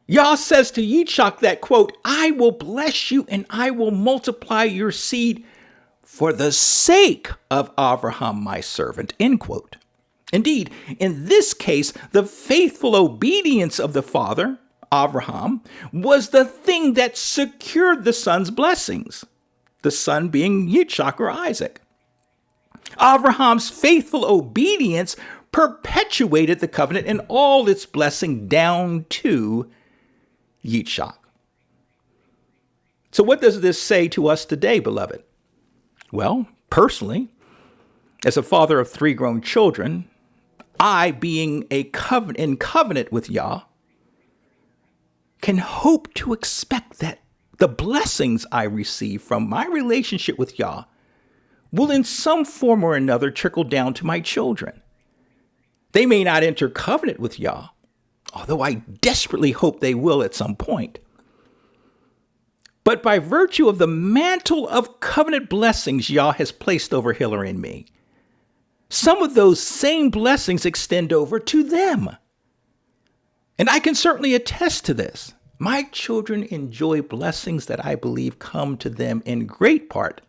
Yah says to Yitzchak that, quote, I will bless you and I will multiply your seed for the sake of Abraham, my servant, end quote. Indeed, in this case, the faithful obedience of the father, Abraham, was the thing that secured the son's blessings, the son being Yitzchak or Isaac. Abraham's faithful obedience perpetuated the covenant and all its blessing down to Yitzchak. So what does this say to us today, beloved? Well, personally, as a father of 3 grown children, I, being in covenant with Yah, can hope to expect that the blessings I receive from my relationship with Yah will in some form or another trickle down to my children. They may not enter covenant with Yah, although I desperately hope they will at some point. But by virtue of the mantle of covenant blessings Yah has placed over Hillary and me, some of those same blessings extend over to them. And I can certainly attest to this. My children enjoy blessings that I believe come to them in great part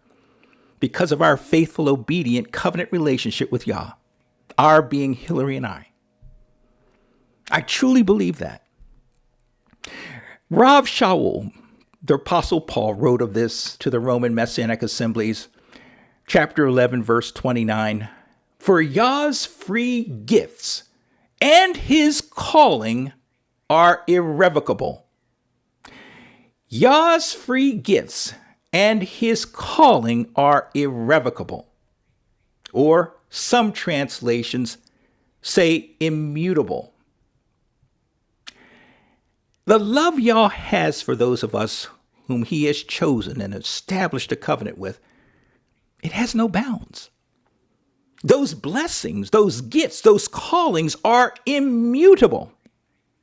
because of our faithful, obedient covenant relationship with Yah, our being Hillary and I. I truly believe that. Rav Shaul, the Apostle Paul, wrote of this to the Roman Messianic Assemblies, chapter 11, verse 29. For Yah's free gifts and his calling are irrevocable. Yah's free gifts and his calling are irrevocable. Or some translations say immutable. The love Yah has for those of us whom he has chosen and established a covenant with, it has no bounds. Those blessings, those gifts, those callings are immutable.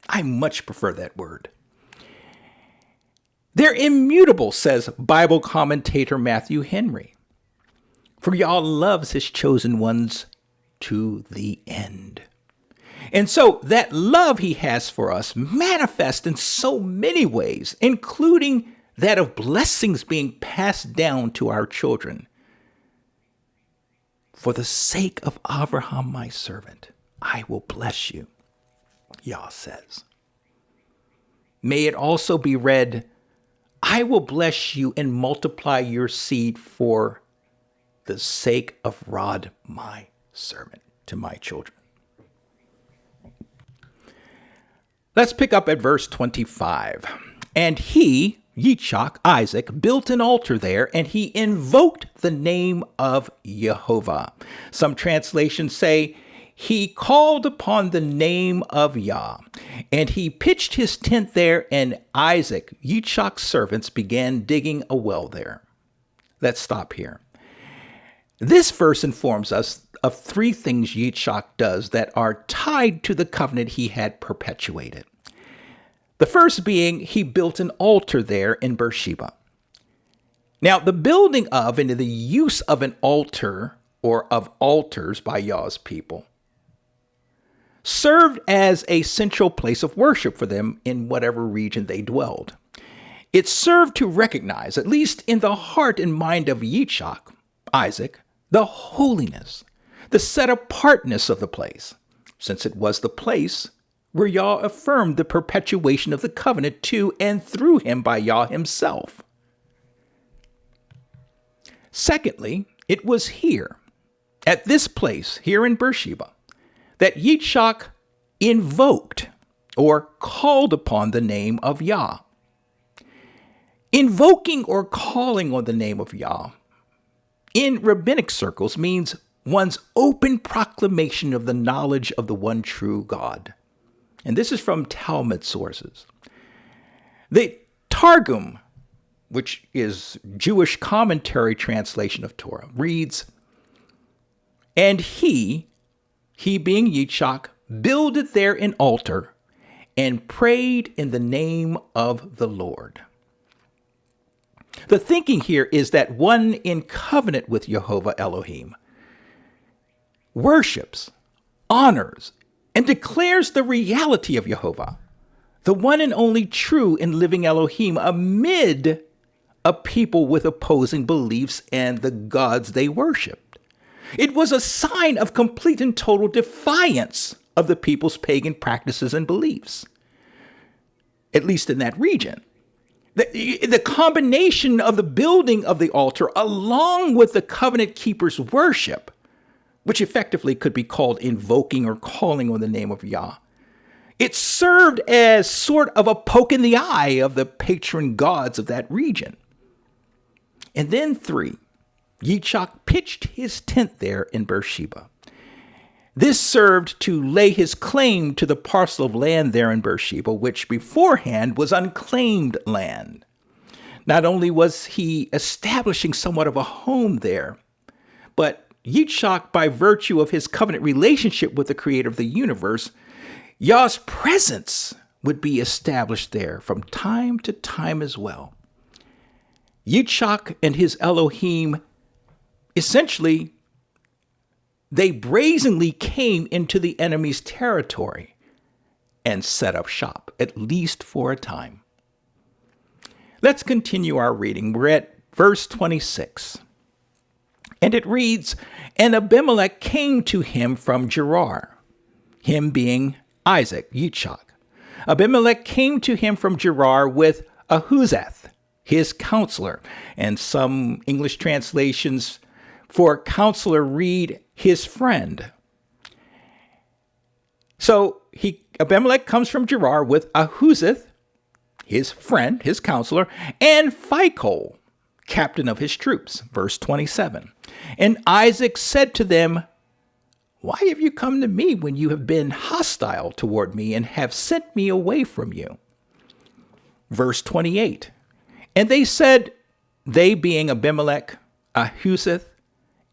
I much prefer that word. They're immutable, says Bible commentator Matthew Henry. For Yah loves his chosen ones to the end. And so that love he has for us manifests in so many ways, including that of blessings being passed down to our children. For the sake of Abraham, my servant, I will bless you, Yah says. May it also be read, I will bless you and multiply your seed for the sake of Rod, my servant, to my children. Let's pick up at verse 25. And he, Yitzchak, Isaac, built an altar there, and he invoked the name of Jehovah. Some translations say, he called upon the name of Yah, and he pitched his tent there, and Isaac, Yitzchak's servants, began digging a well there. Let's stop here. This verse informs us of three things Yitzchak does that are tied to the covenant he had perpetuated. The first being he built an altar there in Beersheba. Now, the building of and the use of an altar or of altars by Yah's people served as a central place of worship for them in whatever region they dwelled. It served to recognize, at least in the heart and mind of Yitzchak, Isaac, the holiness, the set-apartness of the place, since it was the place where Yah affirmed the perpetuation of the covenant to and through him by Yah himself. Secondly, it was here, at this place, here in Beersheba, that Yitzchak invoked or called upon the name of Yah. Invoking or calling on the name of Yah in rabbinic circles means one's open proclamation of the knowledge of the one true God. And this is from Talmud sources. The Targum, which is Jewish commentary translation of Torah, reads, and he being Yitzchak, builded there an altar and prayed in the name of the Lord. The thinking here is that one in covenant with Jehovah Elohim worships, honors, and declares the reality of Jehovah, the one and only true and living Elohim, amid a people with opposing beliefs and the gods they worshiped. It was a sign of complete and total defiance of the people's pagan practices and beliefs, at least in that region. The combination of the building of the altar along with the covenant keeper's worship, which effectively could be called invoking or calling on the name of Yah, it served as sort of a poke in the eye of the patron gods of that region. And then 3, Yitzchak pitched his tent there in Beersheba. This served to lay his claim to the parcel of land there in Beersheba, which beforehand was unclaimed land. Not only was he establishing somewhat of a home there, but Yitzchak, by virtue of his covenant relationship with the creator of the universe, Yah's presence would be established there from time to time as well. Yitzchak and his Elohim, essentially, they brazenly came into the enemy's territory and set up shop, at least for a time. Let's continue our reading. We're at verse 26. And it reads, and Abimelech came to him from Gerar, him being Isaac, Yitzchak. Abimelech came to him from Gerar with Ahuzeth, his counselor, and some English translations for counselor read his friend. So Abimelech comes from Gerar with Ahuzeth, his friend, his counselor, and Phicol, captain of his troops. Verse 27. And Isaac said to them, why have you come to me when you have been hostile toward me and have sent me away from you? Verse 28. And they said, they being Abimelech, Ahuzeth,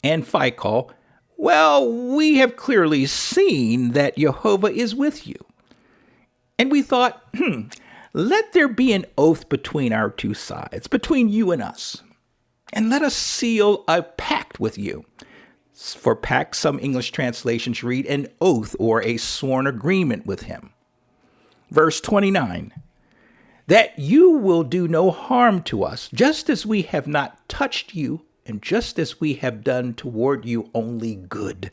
and Phicol, well, we have clearly seen that Jehovah is with you. And we thought, let there be an oath between our two sides, between you and us. And let us seal a pact with you. For pact, some English translations read an oath or a sworn agreement with him. Verse 29, that you will do no harm to us, just as we have not touched you, and just as we have done toward you only good,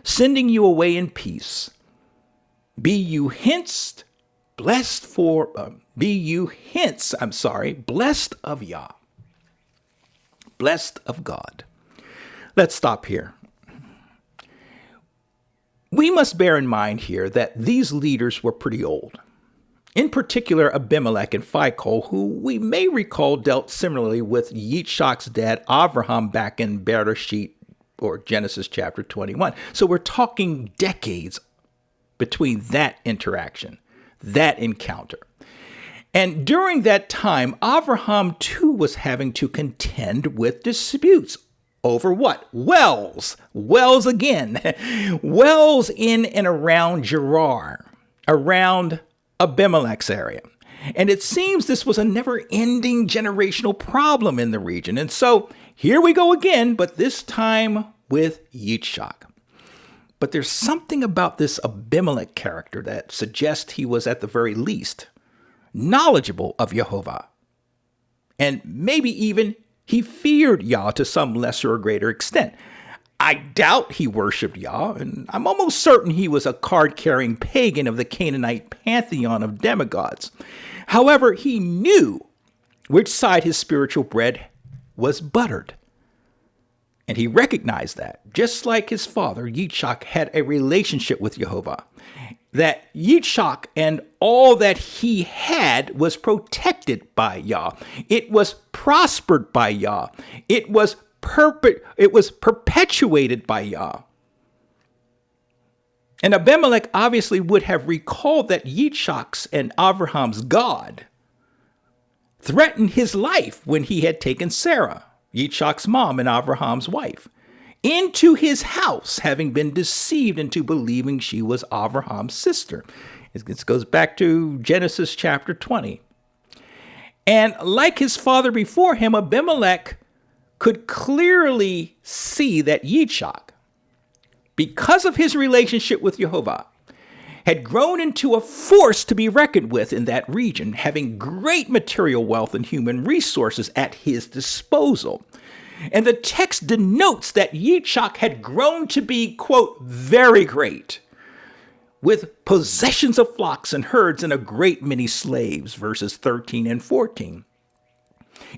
sending you away in peace. Be you hence blessed of Yah, blessed of God. Let's stop here. We must bear in mind here that these leaders were pretty old. In particular, Abimelech and Phicol, who we may recall dealt similarly with Yitzchak's dad, Avraham, back in Bereshit, or Genesis chapter 21. So we're talking decades between that interaction, that encounter. And during that time, Avraham too was having to contend with disputes over what? Wells. Wells again. Wells in and around Gerar, around Abimelech's area. And it seems this was a never-ending generational problem in the region. And so here we go again, but this time with Yitzchak. But there's something about this Abimelech character that suggests he was at the very least knowledgeable of Jehovah. And maybe even he feared Yah to some lesser or greater extent. I doubt he worshipped Yah, and I'm almost certain he was a card-carrying pagan of the Canaanite pantheon of demigods. However, he knew which side his spiritual bread was buttered. And he recognized that, just like his father, Yitzchak had a relationship with Jehovah, that Yitzchak and all that he had was protected by Yah. It was prospered by Yah. It was perpetuated by Yah. And Abimelech obviously would have recalled that Yitzchak's and Abraham's God threatened his life when he had taken Sarah, Yitzchak's mom and Abraham's wife, into his house, having been deceived into believing she was Abraham's sister. This goes back to Genesis chapter 20. And like his father before him, Abimelech could clearly see that Yitzchak, because of his relationship with Jehovah, had grown into a force to be reckoned with in that region, having great material wealth and human resources at his disposal. And the text denotes that Yitzchak had grown to be, quote, very great, with possessions of flocks and herds and a great many slaves, verses 13 and 14.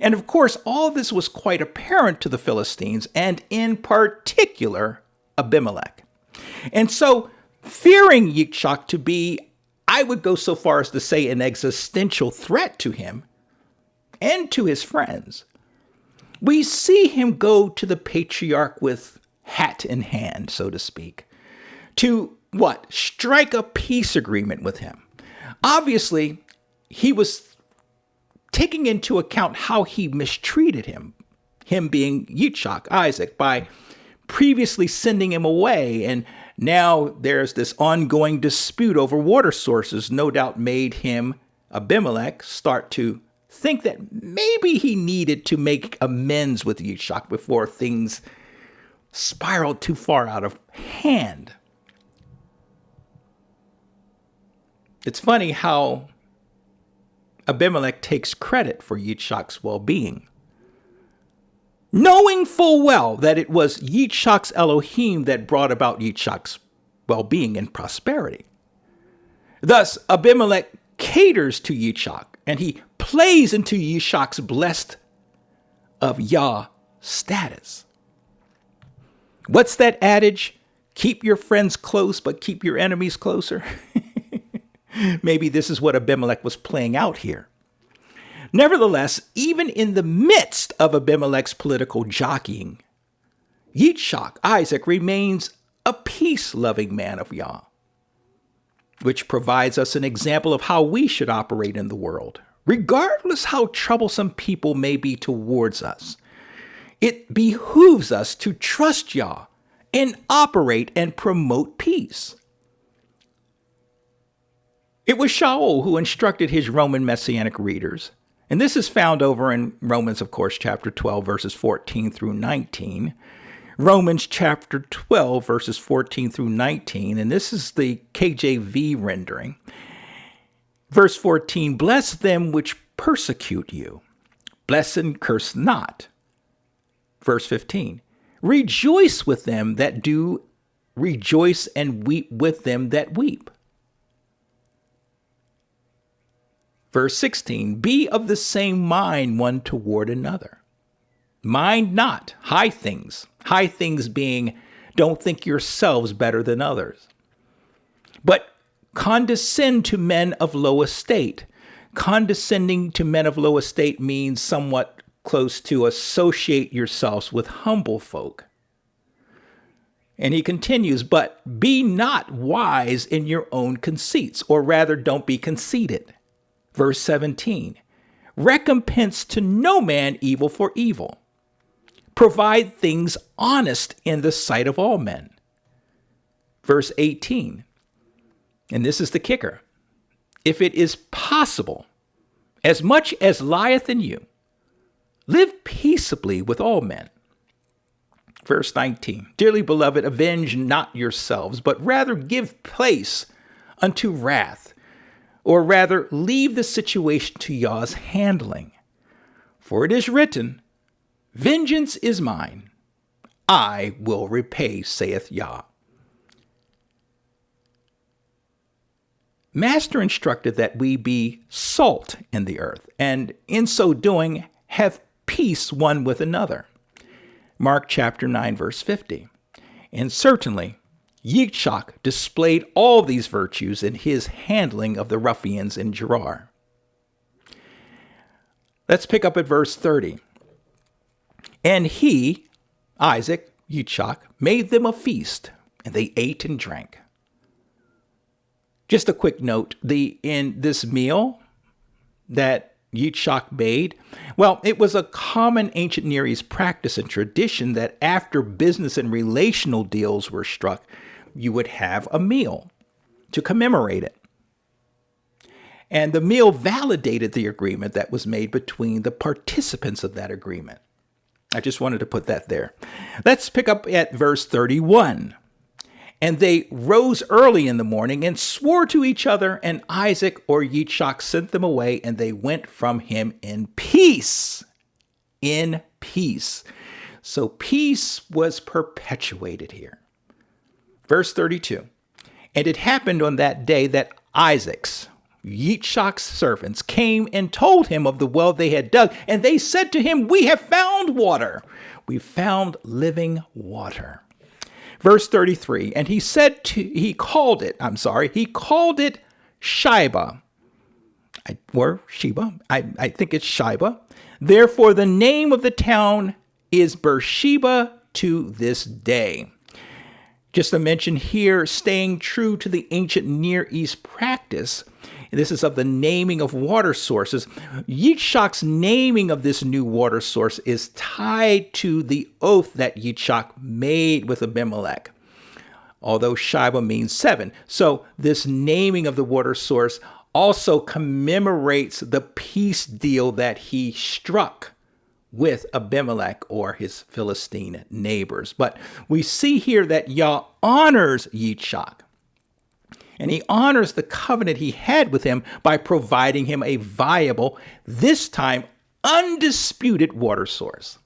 And of course, all this was quite apparent to the Philistines, and in particular, Abimelech. And so, fearing Yitzchak to be, I would go so far as to say, an existential threat to him and to his friends, we see him go to the patriarch with hat in hand, so to speak, to what? Strike a peace agreement with him. Obviously, he was taking into account how he mistreated him being Yitzchak, Isaac, by previously sending him away. And now there's this ongoing dispute over water sources, no doubt made him, Abimelech, start to think that maybe he needed to make amends with Yitzchak before things spiraled too far out of hand. It's funny how Abimelech takes credit for Yitzchak's well-being, knowing full well that it was Yitzchak's Elohim that brought about Yitzchak's well-being and prosperity. Thus, Abimelech caters to Yitzchak, and he plays into Yitzchak's blessed of Yah status. What's that adage? Keep your friends close, but keep your enemies closer. Maybe this is what Abimelech was playing out here. Nevertheless, even in the midst of Abimelech's political jockeying, Yitzchak, Isaac, remains a peace-loving man of Yah, which provides us an example of how we should operate in the world, regardless how troublesome people may be towards us. It behooves us to trust Yah and operate and promote peace. It was Shaul who instructed his Roman Messianic readers, and this is found over in Romans, of course, chapter 12, verses 14 through 19. Romans chapter 12, verses 14 through 19, and this is the KJV rendering. Verse 14, bless them which persecute you. Bless and curse not. Verse 15, rejoice with them that do rejoice and weep with them that weep. Verse 16, be of the same mind one toward another. Mind not high things being don't think yourselves better than others, but condescend to men of low estate. Condescending to men of low estate means somewhat close to associate yourselves with humble folk. And he continues, but be not wise in your own conceits, or rather don't be conceited. Verse 17, recompense to no man evil for evil. Provide things honest in the sight of all men. Verse 18, and this is the kicker, if it is possible, as much as lieth in you, live peaceably with all men. Verse 19, dearly beloved, avenge not yourselves, but rather give place unto wrath, or rather leave the situation to Yah's handling. For it is written, vengeance is mine, I will repay, saith Yah. Master instructed that we be salt in the earth, and in so doing have peace one with another. Mark chapter 9, verse 50. And certainly, Yitzchak displayed all these virtues in his handling of the ruffians in Gerar. Let's pick up at verse 30. And he, Isaac, Yitzchak, made them a feast, and they ate and drank. Just a quick note, in this meal that Yitzchak made, well, it was a common ancient Near East practice and tradition that after business and relational deals were struck, you would have a meal to commemorate it. And the meal validated the agreement that was made between the participants of that agreement. I just wanted to put that there. Let's pick up at verse 31. And they rose early in the morning and swore to each other, and Isaac or Yitzchak sent them away, and they went from him in peace. In peace. So peace was perpetuated here. Verse 32. And it happened on that day that Isaac's, Yitzchak's servants came and told him of the well they had dug, and they said to him, we have found water. We found living water. Verse 33, and he called it Sheba, or Sheba. I think it's Sheba. Therefore, the name of the town is Beersheba to this day. Just to mention here, staying true to the ancient Near East practice, this is of the naming of water sources. Yitzchak's naming of this new water source is tied to the oath that Yitzchak made with Abimelech, although Sheba means 7. So this naming of the water source also commemorates the peace deal that he struck with Abimelech or his Philistine neighbors. But we see here that Yah honors Yitzchak. And he honors the covenant he had with him by providing him a viable, this time undisputed water source.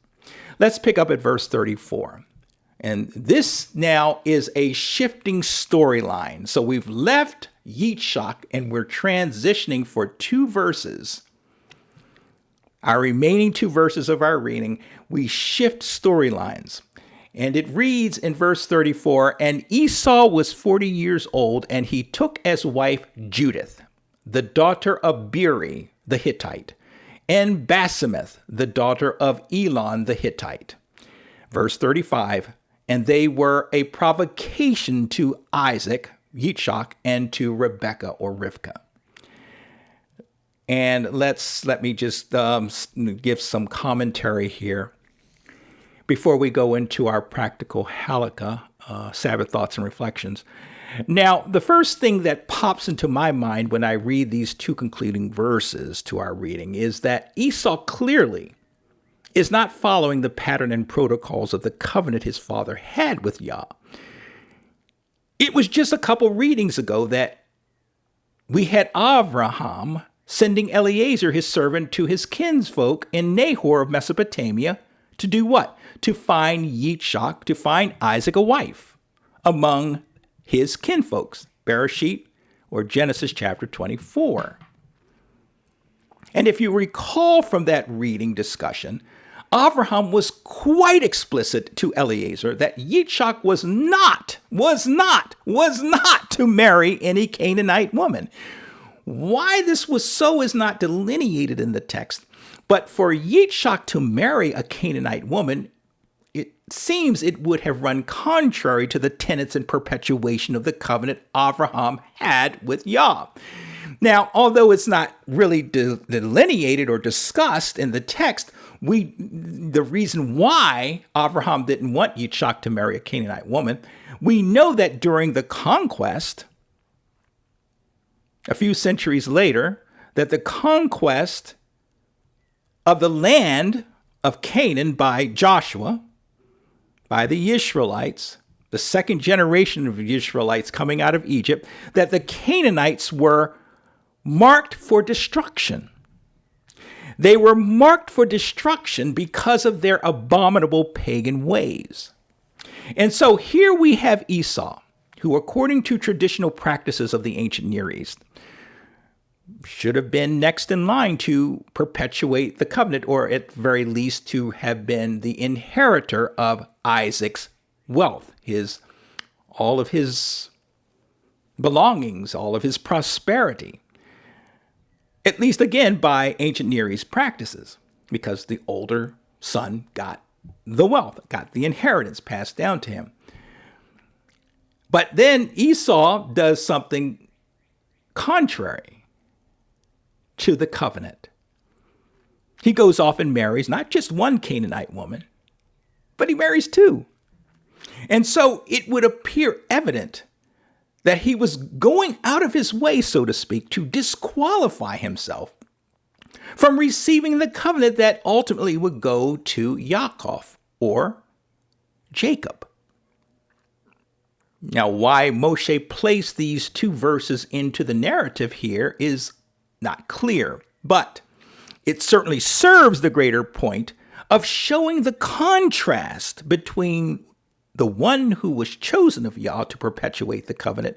Let's pick up at verse 34. And this now is a shifting storyline. So we've left Yitzchak and we're transitioning for 2 verses. Our remaining 2 verses of our reading, we shift storylines. And it reads in verse 34, and Esau was 40 years old, and he took as wife Judith, the daughter of Beeri the Hittite, and Basemeth, the daughter of Elon the Hittite. Verse 35, and they were a provocation to Isaac, Yitzchak, and to Rebekah or Rivkah. And let me just give some commentary here before we go into our practical halakha, Sabbath thoughts and reflections. Now, the first thing that pops into my mind when I read these two concluding verses to our reading is that Esau clearly is not following the pattern and protocols of the covenant his father had with Yah. It was just a couple readings ago that we had Abraham sending Eliezer, his servant, to his kinsfolk in Nahor of Mesopotamia to do what? To find Yitzchak, to find Isaac a wife among his kinfolks, Bereshit or Genesis chapter 24. And if you recall from that reading discussion, Abraham was quite explicit to Eliezer that Yitzchak was not to marry any Canaanite woman. Why this was so is not delineated in the text, but for Yitzchak to marry a Canaanite woman, it seems it would have run contrary to the tenets and perpetuation of the covenant Abraham had with Yah. Now, although it's not really delineated or discussed in the text, the reason why Abraham didn't want Yitzchak to marry a Canaanite woman, we know that during the conquest, a few centuries later, that the conquest of the land of Canaan by Joshua, by the Israelites, the second generation of Israelites coming out of Egypt, that the Canaanites were marked for destruction. They were marked for destruction because of their abominable pagan ways. And so here we have Esau, who, according to traditional practices of the ancient Near East, should have been next in line to perpetuate the covenant, or at very least to have been the inheritor of Isaac's wealth, all of his belongings, all of his prosperity. At least, again, by ancient Near East practices, because the older son got the wealth, got the inheritance passed down to him. But then Esau does something contrary to the covenant. He goes off and marries not just one Canaanite woman, but he marries two. And so it would appear evident that he was going out of his way, so to speak, to disqualify himself from receiving the covenant that ultimately would go to Yaakov, or Jacob. Now, why Moshe placed these two verses into the narrative here is not clear, but it certainly serves the greater point of showing the contrast between the one who was chosen of Yah to perpetuate the covenant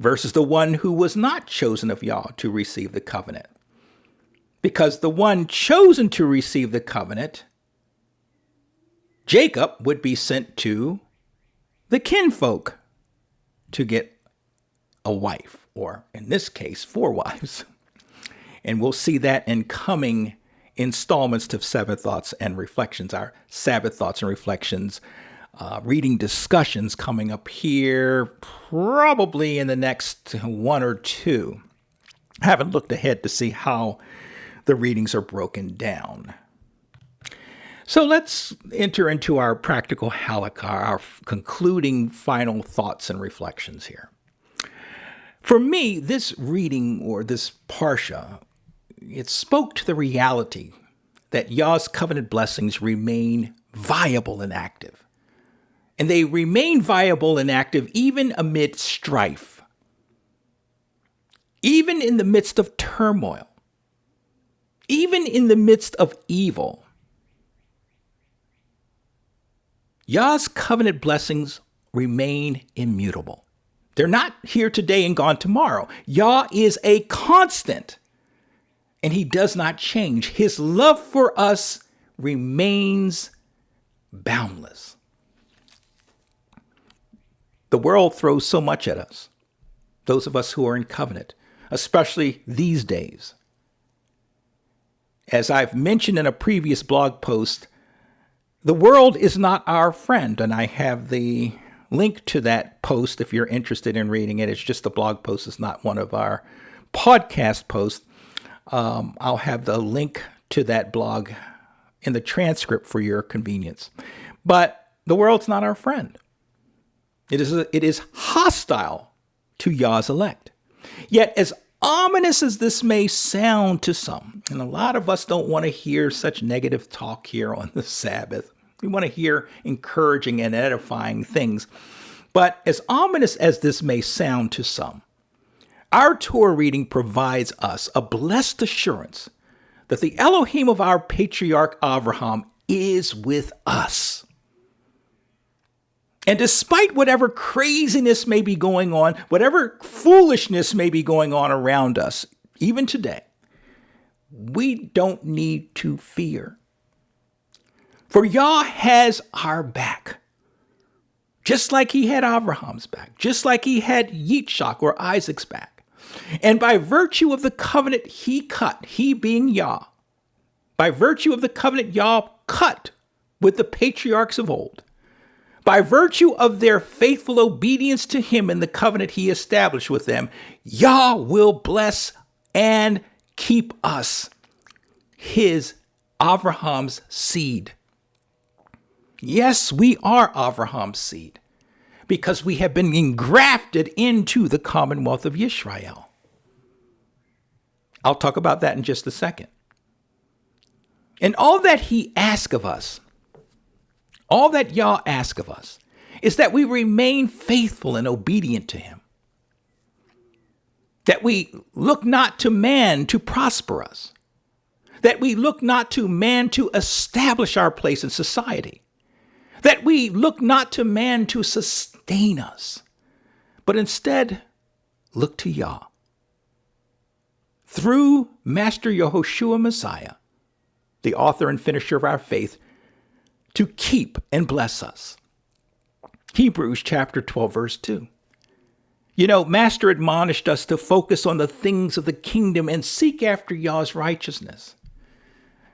versus the one who was not chosen of Yah to receive the covenant. Because the one chosen to receive the covenant, Jacob, would be sent to the kinfolk to get a wife, or in this case, 4 wives. And we'll see that in coming installments to Sabbath Thoughts and Reflections, our Sabbath Thoughts and Reflections reading discussions coming up here probably in the next 1 or 2. I haven't looked ahead to see how the readings are broken down. So let's enter into our practical halakha, our concluding final thoughts and reflections here. For me, this reading, or this parsha, it spoke to the reality that Yah's covenant blessings remain viable and active. And they remain viable and active even amid strife, even in the midst of turmoil, even in the midst of evil. Yah's covenant blessings remain immutable. They're not here today and gone tomorrow. Yah is a constant, and he does not change. His love for us remains boundless. The world throws so much at us, those of us who are in covenant, especially these days. As I've mentioned in a previous blog post, the world is not our friend, and I have the link to that post if you're interested in reading it. It's just a blog post. It's not one of our podcast post, I'll have the link to that blog in the transcript for your convenience. But the world's not our friend. It is hostile to Yah's elect. Yet, as ominous as this may sound to some, and a lot of us don't want to hear such negative talk here on the Sabbath. We want to hear encouraging and edifying things. But as ominous as this may sound to some, our Torah reading provides us a blessed assurance that the Elohim of our patriarch Abraham is with us. And despite whatever craziness may be going on, whatever foolishness may be going on around us, even today, we don't need to fear. For Yah has our back. Just like he had Abraham's back, just like he had Yitzchak or Isaac's back. And by virtue of the covenant he cut, he being Yah, by virtue of the covenant Yah cut with the patriarchs of old, by virtue of their faithful obedience to him in the covenant he established with them, Yah will bless and keep us, his Abraham's seed. Yes, we are Abraham's seed because we have been engrafted into the commonwealth of Yisrael. I'll talk about that in just a second. And all that he asks of us, all that Yah asks of us, is that we remain faithful and obedient to him. That we look not to man to prosper us. That we look not to man to establish our place in society. That we look not to man to sustain us, but instead look to Yah. Through Master Yehoshua Messiah, the author and finisher of our faith, to keep and bless us. Hebrews chapter 12, verse 2. You know, Master admonished us to focus on the things of the kingdom and seek after Yah's righteousness.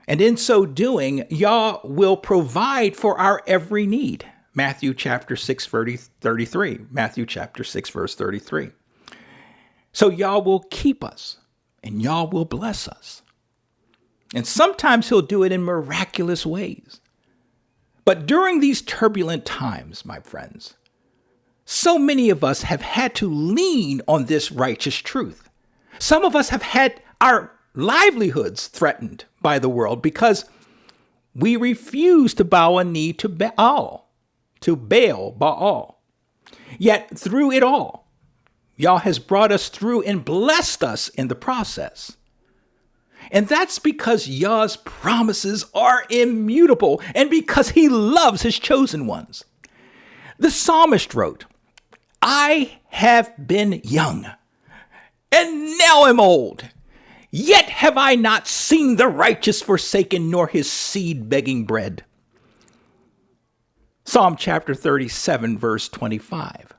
And in so doing, Yah will provide for our every need. Matthew chapter 6, verse 33. Matthew chapter 6, verse 33. So Yah will keep us and Yah will bless us. And sometimes he'll do it in miraculous ways. But during these turbulent times, my friends, so many of us have had to lean on this righteous truth. Some of us have had our livelihoods threatened by the world because we refuse to bow a knee to Baal. Yet through it all, Yah has brought us through and blessed us in the process. And that's because Yah's promises are immutable and because he loves his chosen ones. The psalmist wrote, I have been young and now am old. Yet have I not seen the righteous forsaken, nor his seed begging bread. Psalm chapter 37, verse 25.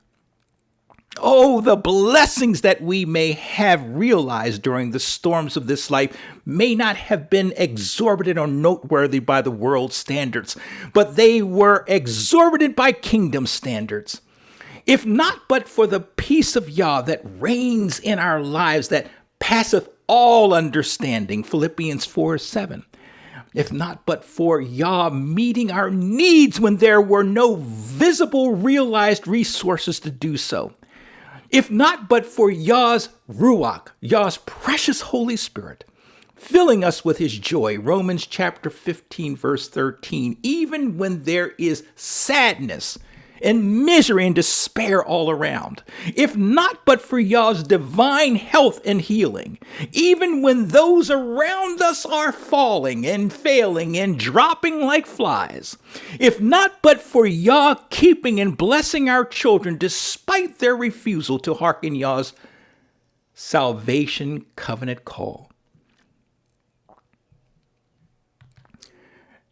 Oh, the blessings that we may have realized during the storms of this life may not have been exorbitant or noteworthy by the world's standards, but they were exorbitant by kingdom standards. If not but for the peace of Yah that reigns in our lives, that passeth all understanding, Philippians 4:7. If not but for Yah meeting our needs when there were no visible realized resources to do so. If not but for Yah's Ruach, Yah's precious Holy Spirit, filling us with his joy, Romans chapter 15, verse 13, even when there is sadness and misery and despair all around. If not but for Yah's divine health and healing, even when those around us are falling and failing and dropping like flies. If not but for Yah keeping and blessing our children despite their refusal to hearken Yah's salvation covenant call.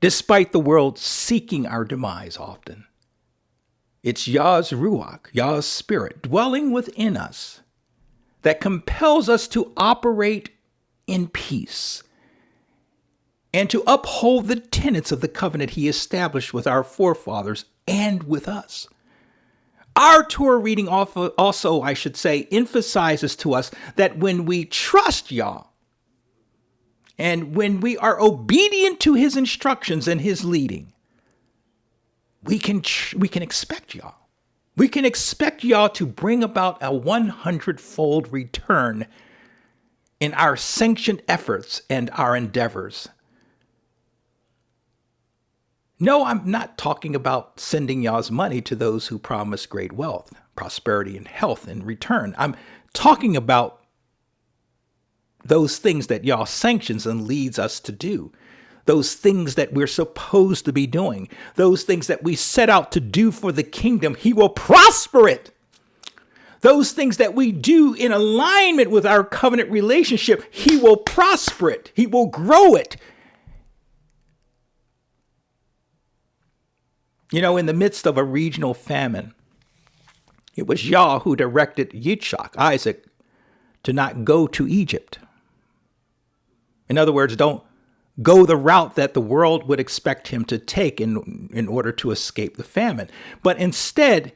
Despite the world seeking our demise often, it's Yah's Ruach, Yah's Spirit, dwelling within us that compels us to operate in peace and to uphold the tenets of the covenant he established with our forefathers and with us. Our Torah reading also, I should say, emphasizes to us that when we trust Yah and when we are obedient to his instructions and his leading, we can expect Yah. We can expect Yah to bring about a 100-fold return in our sanctioned efforts and our endeavors. No, I'm not talking about sending Yah's money to those who promise great wealth, prosperity, and health in return. I'm talking about those things that Yah sanctions and leads us to do. Those things that we're supposed to be doing. Those things that we set out to do for the kingdom. He will prosper it. Those things that we do in alignment with our covenant relationship, he will prosper it. He will grow it. You know, in the midst of a regional famine, it was Yah who directed Yitzhak, Isaac, to not go to Egypt. In other words, don't go the route that the world would expect him to take in order to escape the famine. But instead,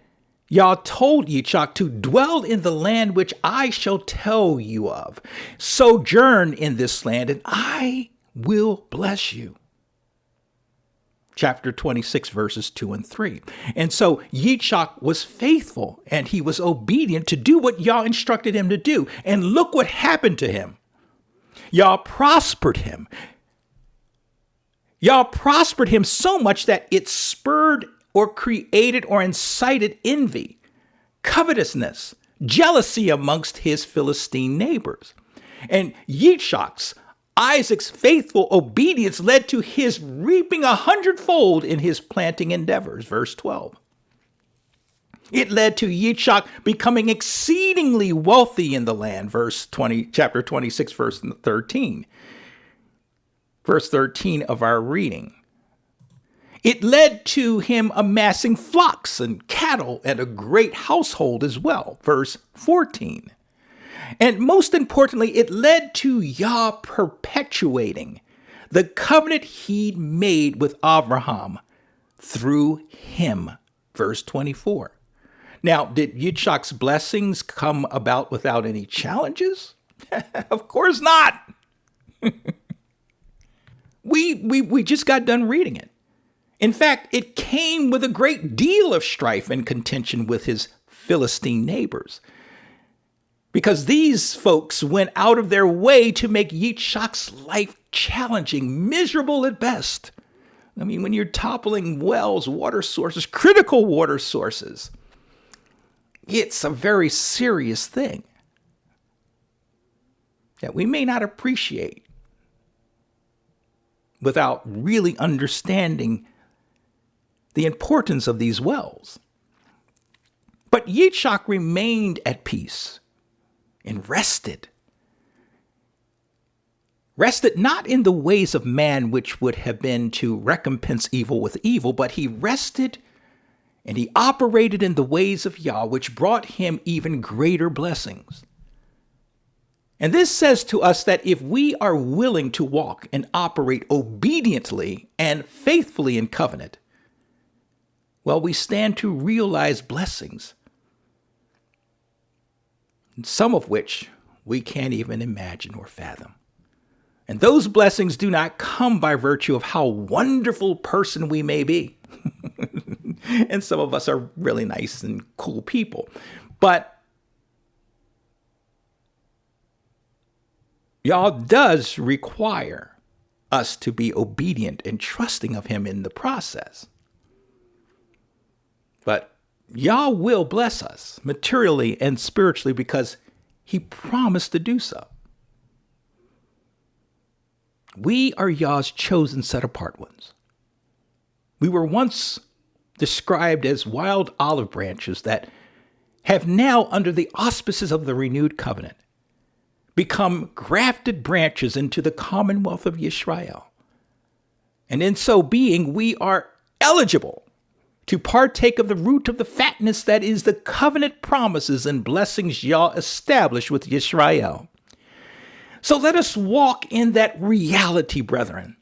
Yah told Yitzhak to dwell in the land which I shall tell you of. Sojourn in this land, and I will bless you. Chapter 26, verses 2 and 3. And so Yitzhak was faithful and he was obedient to do what Yah instructed him to do. And look what happened to him. Yah prospered him. Yah prospered him so much that it spurred or created or incited envy, covetousness, jealousy amongst his Philistine neighbors. And Isaac's faithful obedience led to his reaping 100-fold in his planting endeavors, verse 12. It led to Yitzhak becoming exceedingly wealthy in the land, chapter 26, verse 13. Verse 13 of our reading. It led to him amassing flocks and cattle and a great household as well, verse 14. And most importantly, it led to Yah perpetuating the covenant he'd made with Abraham through him, verse 24. Now, did Yitzhak's blessings come about without any challenges? Of course not. We just got done reading it. In fact, it came with a great deal of strife and contention with his Philistine neighbors, because these folks went out of their way to make Yitzhak's life challenging, miserable at best. I mean, when you're toppling wells, water sources, critical water sources, it's a very serious thing that we may not appreciate without really understanding the importance of these wells. But Yitzhak remained at peace and rested. Rested not in the ways of man, which would have been to recompense evil with evil, but he rested and he operated in the ways of Yah, which brought him even greater blessings. And this says to us that if we are willing to walk and operate obediently and faithfully in covenant, well, we stand to realize blessings, some of which we can't even imagine or fathom. And those blessings do not come by virtue of how wonderful a person we may be. And some of us are really nice and cool people. But Yah does require us to be obedient and trusting of him in the process. But Yah will bless us materially and spiritually because he promised to do so. We are Yah's chosen, set apart ones. We were once described as wild olive branches that have now, under the auspices of the renewed covenant, become grafted branches into the commonwealth of Yisrael. And in so being, we are eligible to partake of the root of the fatness that is the covenant promises and blessings Yah established with Yisrael. So let us walk in that reality, brethren,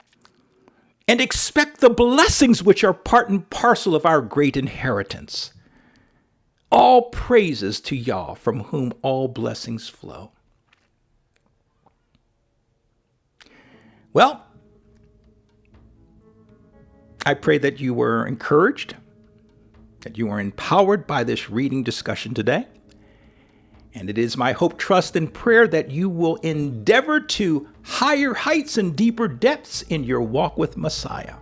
and expect the blessings which are part and parcel of our great inheritance. all praises to Yah, from whom all blessings flow. Well, I pray that you were encouraged, that you were empowered by this reading discussion today. And it is my hope, trust, and prayer that you will endeavor to higher heights and deeper depths in your walk with Messiah.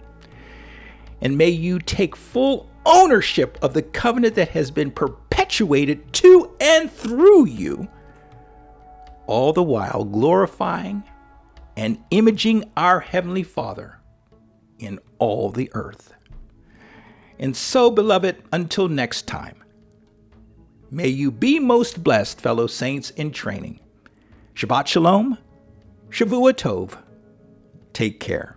And may you take full ownership of the covenant that has been perpetuated to and through you, all the while glorifying and imaging our Heavenly Father in all the earth. And so, beloved, until next time, may you be most blessed, fellow saints in training. Shabbat Shalom, Shavua Tov. Take care.